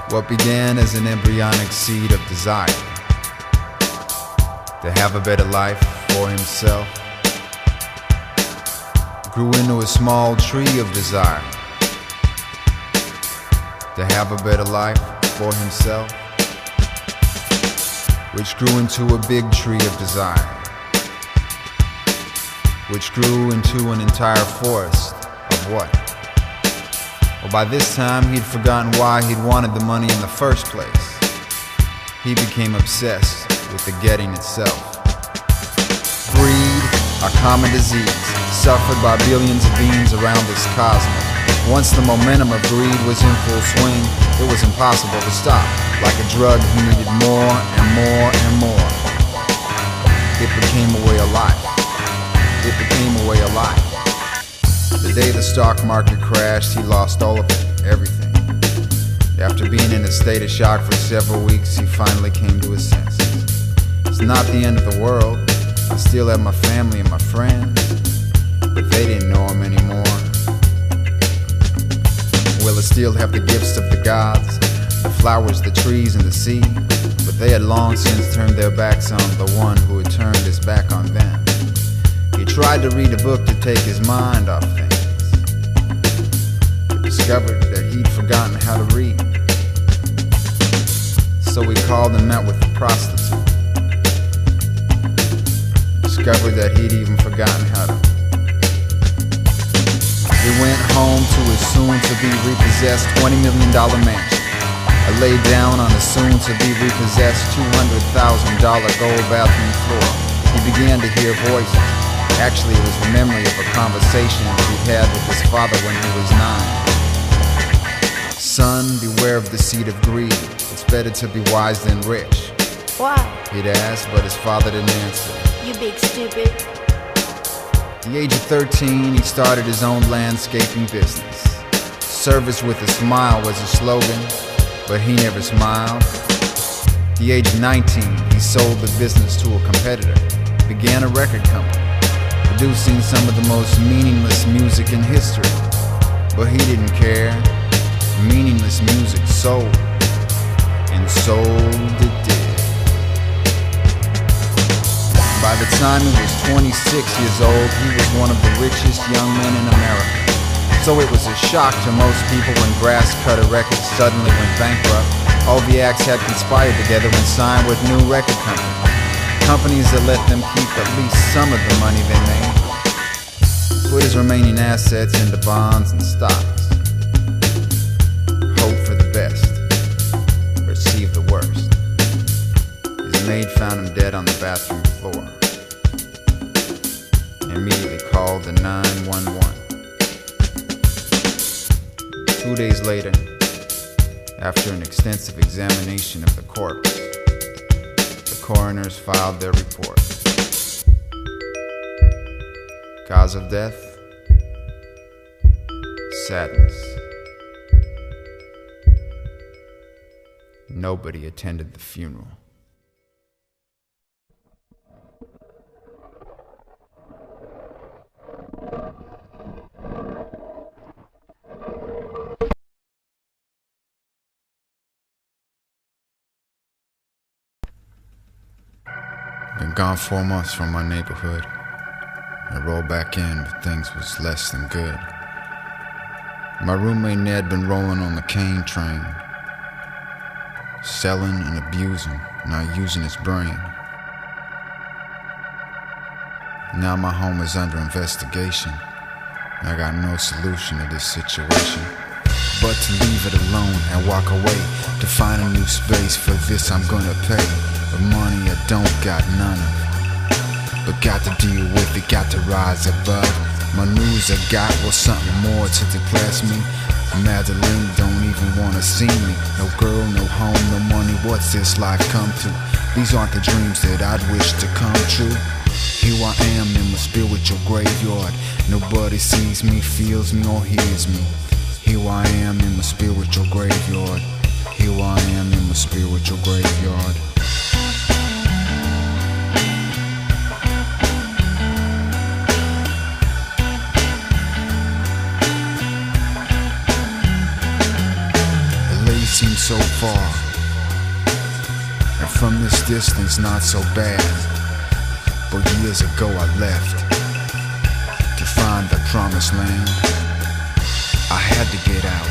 What began as an embryonic seed of desire to have a better life for himself grew into a small tree of desire to have a better life for himself, which grew into a big tree of desire, which grew into an entire forest of what? Well, by this time, he'd forgotten why he'd wanted the money in the first place. He became obsessed with the getting itself. Greed, a common disease, suffered by billions of beings around this cosmos. Once the momentum of greed was in full swing, it was impossible to stop. Like a drug, he needed more and more and more. It became a way of life. It became a way of life. The day the stock market crashed, he lost all of it, everything. After being in a state of shock for several weeks, he finally came to his senses. It's not the end of the world. I still have my family and my friends, but they didn't know him anymore. Well, I still have the gifts of the gods, the flowers, the trees, and the sea, but they had long since turned their backs on the one who had turned his back on them. He tried to read a book to take his mind off things. He discovered that he'd forgotten how to read. So he called and met with a prostitute. Discovered that he'd even forgotten how to. He went home to his soon-to-be repossessed $20 million mansion. I laid down on a soon-to-be repossessed $200,000 gold bathroom floor. He began to hear voices. Actually, it was the memory of a conversation he'd had with his father when he was 9. Son, beware of the seed of greed. It's better to be wise than rich.
Why?
He'd ask, but his father didn't answer.
You big stupid.
At the age of 13, he started his own landscaping business. Service with a smile was his slogan, but he never smiled. At the age of 19, he sold the business to a competitor, began a record company, producing some of the most meaningless music in history. But he didn't care. Meaningless music sold, and sold it did. By the the time he was 26 years old, he was one of the richest young men in America. So it was a shock to most people when Grass Cutter Records suddenly went bankrupt. All the acts had conspired together and signed with new record companies. Companies that let them keep at least some of the money they made. Put his remaining assets into bonds and stocks. Hope for the best. Receive the worst. His maid found him dead on the bathroom floor. He immediately called the 911. 2 days later, after an extensive examination of the corpse, the coroners filed their report. Cause of death? Sadness. Nobody attended the funeral. Been gone 4 months from my neighborhood. I rolled back in, but things was less than good. My roommate Ned been rolling on the cane train, selling and abusing, not using his brain. Now my home is under investigation. I got no solution to this situation but to leave it alone and walk away. To find a new space, for this I'm gonna pay. But money I don't got none of, but got to deal with it, got to rise above. My news I got was something more to depress me. Madeline don't even wanna see me. No girl, no home, no money, what's this life come to? These aren't the dreams that I'd wish to come true. Here I am in my spiritual graveyard. Nobody sees me, feels me, or hears me. Here I am in my spiritual graveyard. Here I am in my spiritual graveyard. LA seems so far, and from this distance not so bad. But years ago I left to find the promised land. I had to get out,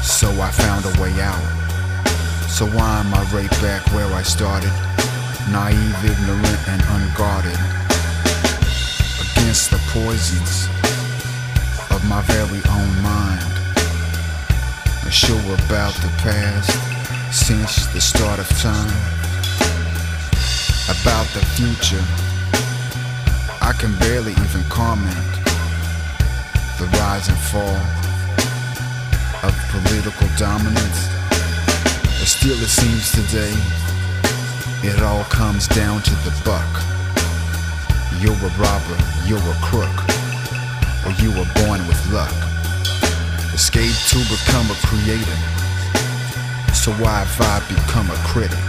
so I found a way out. So why am I right back where I started? Naive, ignorant, and unguarded, against the poisons of my very own mind. Unsure about the past since the start of time. About the future, I can barely even comment. The rise and fall of political dominance. But still it seems today, it all comes down to the buck. You're a robber, you're a crook, or you were born with luck. Escape to become a creator. So why if I become a critic?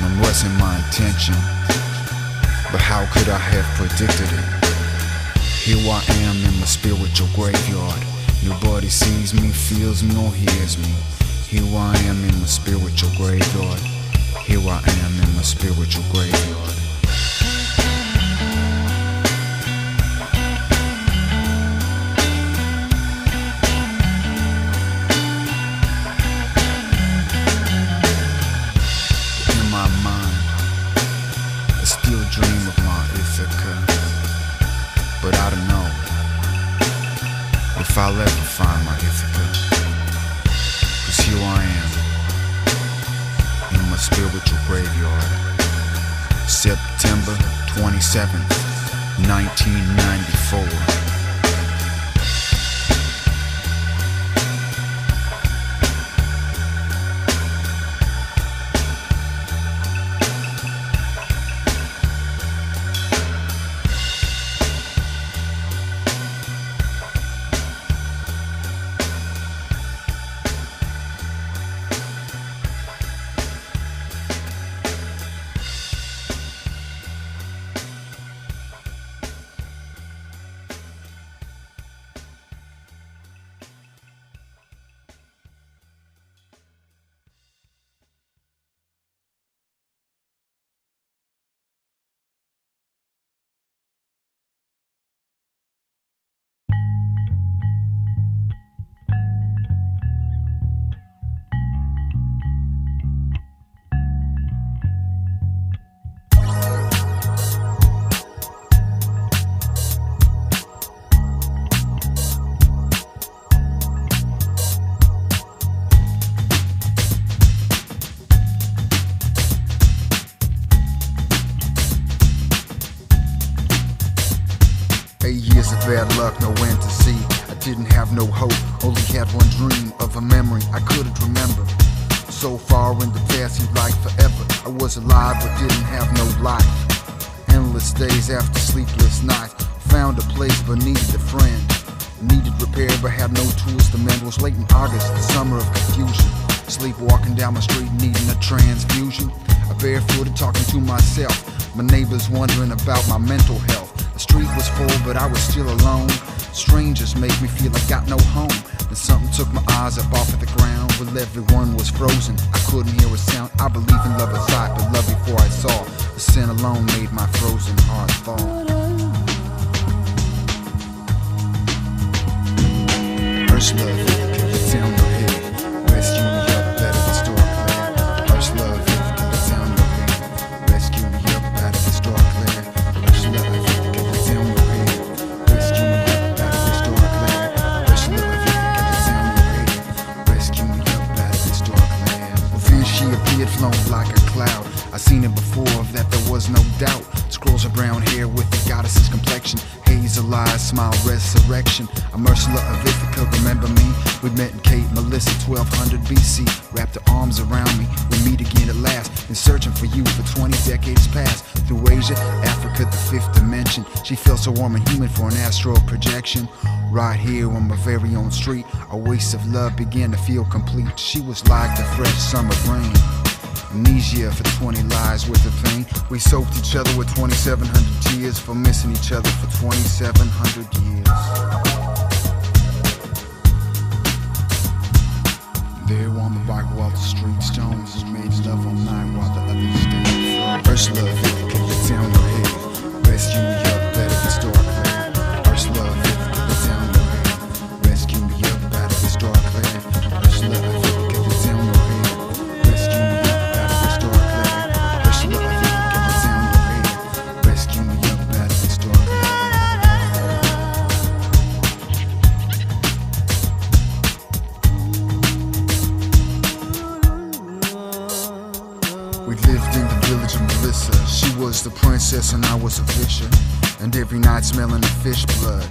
It wasn't my intention, but how could I have predicted it? Here I am in my spiritual graveyard. Nobody sees me, feels me, or hears me. Here I am in my spiritual graveyard. Here I am in my spiritual graveyard. In my mind, I still dream of my Ithaka. But I don't know if I'll ever find my Ithaka. 'Cause here I am in my spiritual graveyard. September 27th, 1994. bad luck, no end to see. I didn't have no hope, only had one dream of a memory I couldn't remember. So far in the past, seemed like forever. I was alive but didn't have no life. Endless days after sleepless nights. Found a place but needed a friend. Needed repair but had no tools to mend. Was late in August, the summer of confusion. Sleepwalking down my street needing a transfusion. I barefooted talking to myself. My neighbors wondering about my mental health. The street was full but I was still alone. Strangers made me feel I got no home. Then something took my eyes up off of the ground. While everyone was frozen, I couldn't hear a sound. I believe in love at sight, but love before I saw. The sin alone made my frozen heart fall. First love, can you tell no head? Rescue me up out of this dark land. First love, can you tell no head? Rescue me up out of this dark land. First love, can you tell no head? Rescue me up out of this dark land. First love, can you tell no head? Rescue me up out of this dark land. Well, then she appeared flown like a cloud. I seen it before, of that there was no doubt. Scrolls of brown hair with the goddess's complexion. Hazel eyes, smile, resurrection. I'm Ursula of Ithaka, remember me? We met in Cape Melissa, 1200 BC. Wrapped her arms around me, we meet again at last. Been searching for you for 20 decades past. Through Asia, Africa, the fifth dimension. She felt so warm and human for an astral projection. Right here on my very own street, a waste of love began to feel complete. She was like the fresh summer rain. Amnesia for 20 lives worth of pain. We soaked each other with 2,700 tears for missing each other for 2,700 years. There on the bike while the street stones, we made love all night while the others stayed. First love, can you tell no head? Rescue me up out of this dark land. First love, can you tell no head? Rescue me up out of this dark land. First love, can you tell no head? Rescue me up. She was the princess and I was a fisher, and every night smelling of fish blood.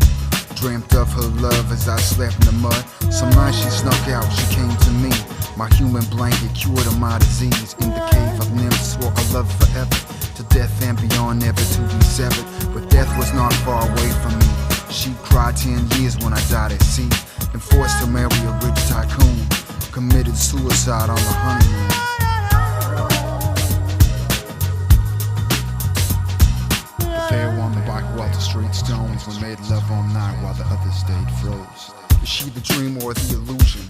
Dreamt of her love as I slept in the mud. Some nights she snuck out, she came to me. My human blanket cured of my disease. In the cave of nymphs swore I love forever, to death and beyond, never to be severed. But death was not far away from me. She cried 10 years when I died at sea, and forced to marry a rich tycoon. Committed suicide on the honeymoon. There on the bike while the street stones, we made love all night while the others stayed froze. Is she the dream or the illusion?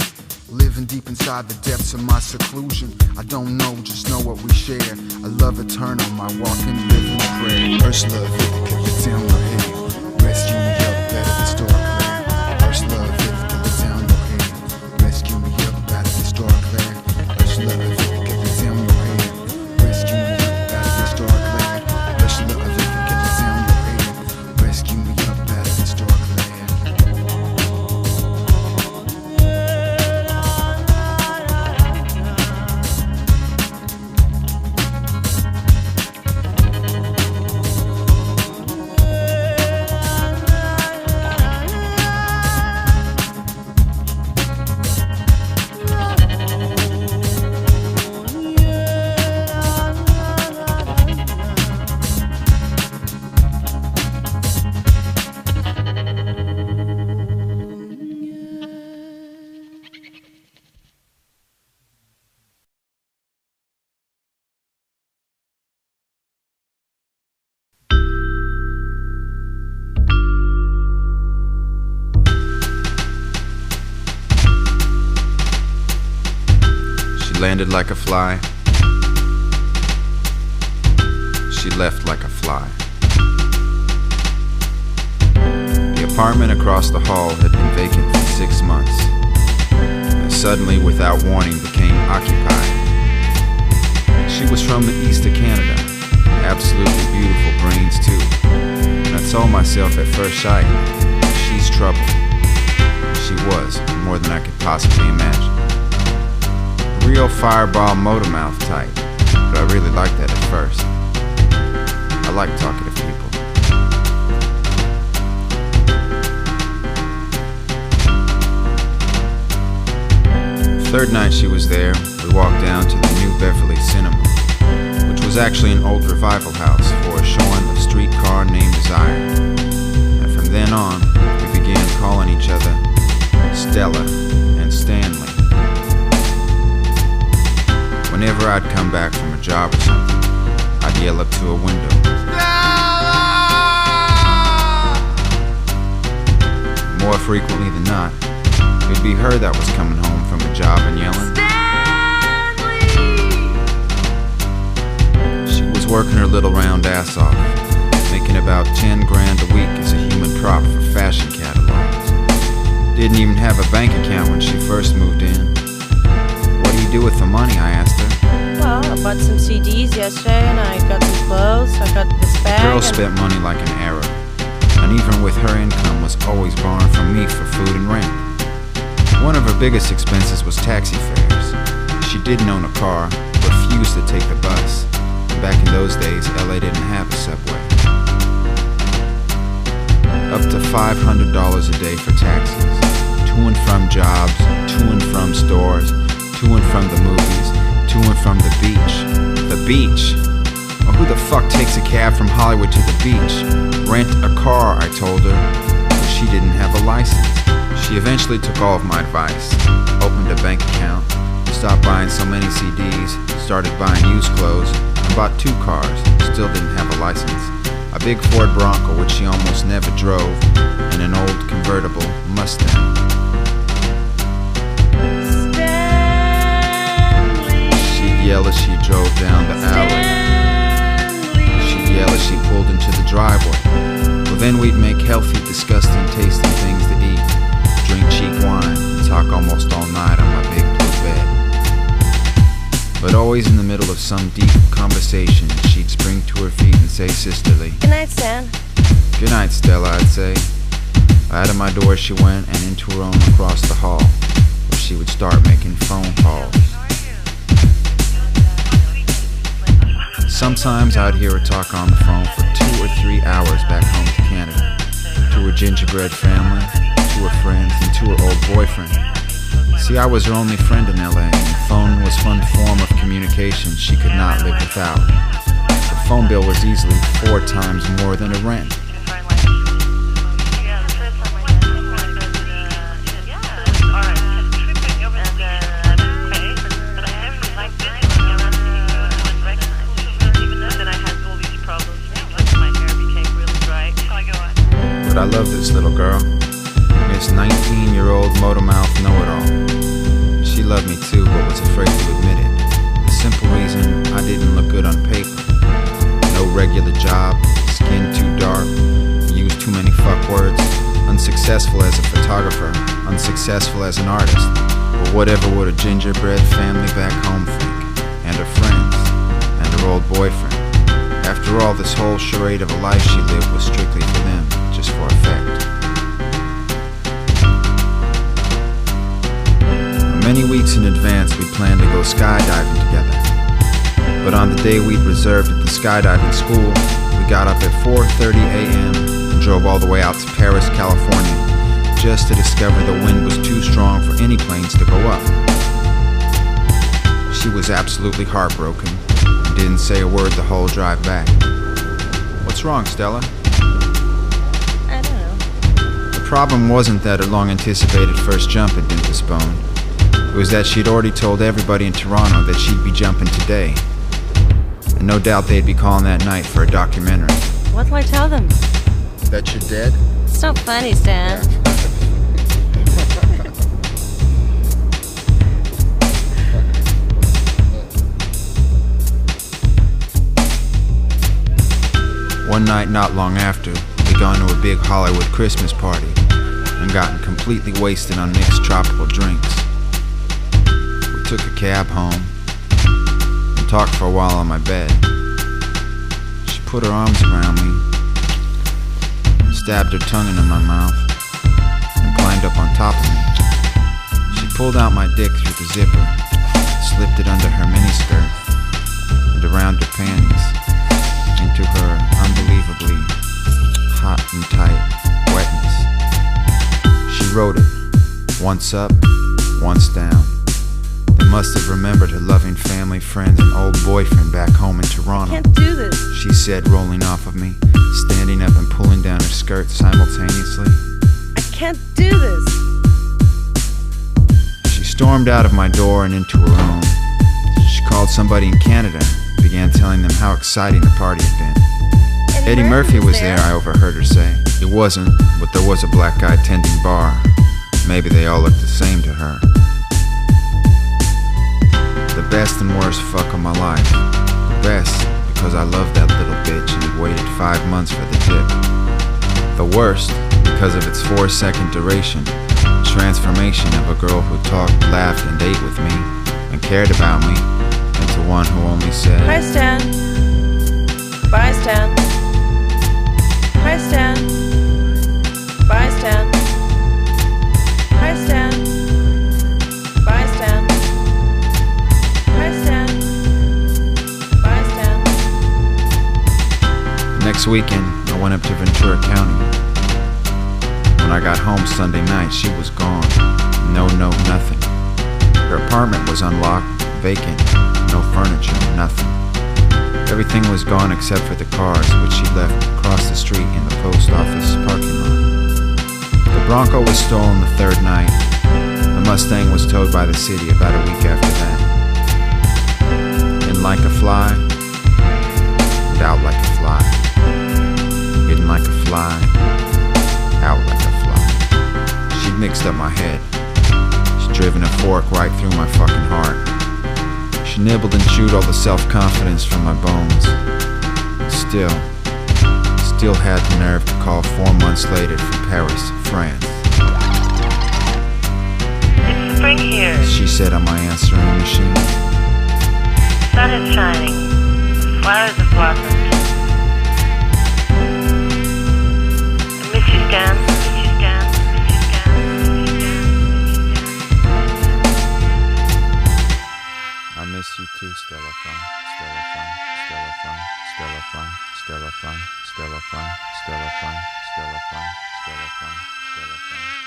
Living deep inside the depths of my seclusion. I don't know, just know what we share. A love eternal, my walking, living prayer. First love, can you tell no head? Rescue me up out of this dark land. First love, can you tell no head? Rescue me up out of this dark land. First love, can you tell no head? Rescue me up out of this dark land. First love, can you tell no head? Rescue me up out of this dark land.
Landed like a fly. She left like a fly. The apartment across the hall had been vacant for 6 months, and suddenly, without warning, became occupied. She was from the east of Canada, absolutely beautiful brains too. And I told myself at first sight, she's trouble. She was, more than I could possibly imagine. Real fireball motor-mouth type, but I really liked that at first. I like talking to people. Third night she was there, we walked down to the New Beverly Cinema, which was actually an old revival house for a showing of Streetcar Named Desire. And from then on, we began calling each other Stella and Stanley. Whenever I'd come back from a job or something, I'd yell up to a window, Stella! More frequently than not, it'd be her that was coming home from a job and yelling, Stanley! She was working her little round ass off, making about 10 grand a week as a human prop for fashion catalogs. Didn't even have a bank account when she first moved in. What do you do with the money, I asked her.
Well, I bought some CDs yesterday and I got some clothes, I got this bag.
The girl spent money like an Arab, and even with her income was always borrowing from me for food and rent. One of her biggest expenses was taxi fares. She didn't own a car, refused to take the bus. And back in those days, LA didn't have a subway. Up to $500 a day for taxis, to and from jobs, to and from stores, to and from the movies, to and from the beach. The beach? Well, who the fuck takes a cab from Hollywood to the beach? Rent a car, I told her, but she didn't have a license. She eventually took all of my advice, opened a bank account, stopped buying so many CDs, started buying used clothes, and bought 2 cars, still didn't have a license. A big Ford Bronco, which she almost never drove, and an old convertible Mustang. She'd yell as she drove down the alley. She'd yell as she pulled into the driveway. Well, then we'd make healthy, disgusting, tasting things to eat, drink cheap wine, and talk almost all night on my big blue bed. But always in the middle of some deep conversation, she'd spring to her feet and say sisterly,
Good night, Stan.
Good night, Stella, I'd say. Out of my door she went and into her own across the hall, where she would start making phone calls. Sometimes I'd hear her talk on the phone for 2 or 3 hours back home to Canada, to her gingerbread family, to her friends, and to her old boyfriend. See, I was her only friend in LA, and the phone was one form of communication she could not live without. The phone bill was easily 4 times more than her rent. But I love this little girl, Miss 19-year-old-motormouth-know-it-all. She loved me too, but was afraid to admit it. The simple reason I didn't look good on paper. No regular job, skin too dark, used too many fuck words, unsuccessful as a photographer, unsuccessful as an artist. But whatever would a gingerbread family back home think, and her friends, and her old boyfriend. After all, this whole charade of a life she lived was strictly for them, just for effect. Many weeks in advance we planned to go skydiving together. But on the day we'd reserved at the skydiving school, we got up at 4:30 a.m. and drove all the way out to Paris, California, just to discover the wind was too strong for any planes to go up. She was absolutely heartbroken and didn't say a word the whole drive back. What's wrong, Stella?
I don't know.
The problem wasn't that her long-anticipated first jump had been postponed. It was that she'd already told everybody in Toronto that she'd be jumping today. And no doubt they'd be calling that night for a documentary.
What'll I tell them?
That you're dead?
It's not funny, Stan.
One night not long after, we'd gone to a big Hollywood Christmas party and gotten completely wasted on mixed tropical drinks. We took a cab home and talked for a while on my bed. She put her arms around me, stabbed her tongue into my mouth, and climbed up on top of me. She pulled out my dick through the zipper, slipped it under her miniskirt and around her panties, into her unbelievably hot and tight wetness. She wrote it, once up, once down, must have remembered her loving family, friends, and old boyfriend back home in Toronto.
Can't do this.
She said, rolling off of me, standing up and pulling down her skirt simultaneously.
I can't do this.
She stormed out of my door and into her own. She called somebody in Canada, began telling them how exciting the party had been. Eddie Murphy was there, I overheard her say. It wasn't, but there was a black guy tending bar. Maybe they all looked the same to her. The best and worst fuck of my life. The best, because I loved that little bitch and had waited 5 months for the tip. The worst, because of its 4-second duration. Transformation of a girl who talked, laughed, and ate with me, and cared about me, into one who only said,
Hi, Stan. Bye, Stan. Hi, Stan. Bye, Stan. Hi, Stan. Bye, Stan. Hi, Stan. Bye, Stan.
Next weekend, I went up to Ventura County. When I got home Sunday night, she was gone. No note, nothing. Her apartment was unlocked, vacant, no furniture, nothing. Everything was gone except for the cars, which she left across the street in the post office parking lot. The Bronco was stolen the third night. The Mustang was towed by the city about a week after that. In like a fly, and out like a fly. Hidden like a fly, out like a fly. She'd mixed up my head. She'd driven a fork right through my fucking heart. She nibbled and chewed all the self-confidence from my bones. Still had the nerve to call 4 months later from Paris, France.
It's spring here.
She said on my answering machine.
Sun is shining. Flowers have blossomed. I miss you, Stan.
I miss you too, Stellafly, Stellafly, Stellafly, Stellafly, Stellafly, Stellafly, Stellafly, Stellafly, Stellafly, Stellafly, Stellafly.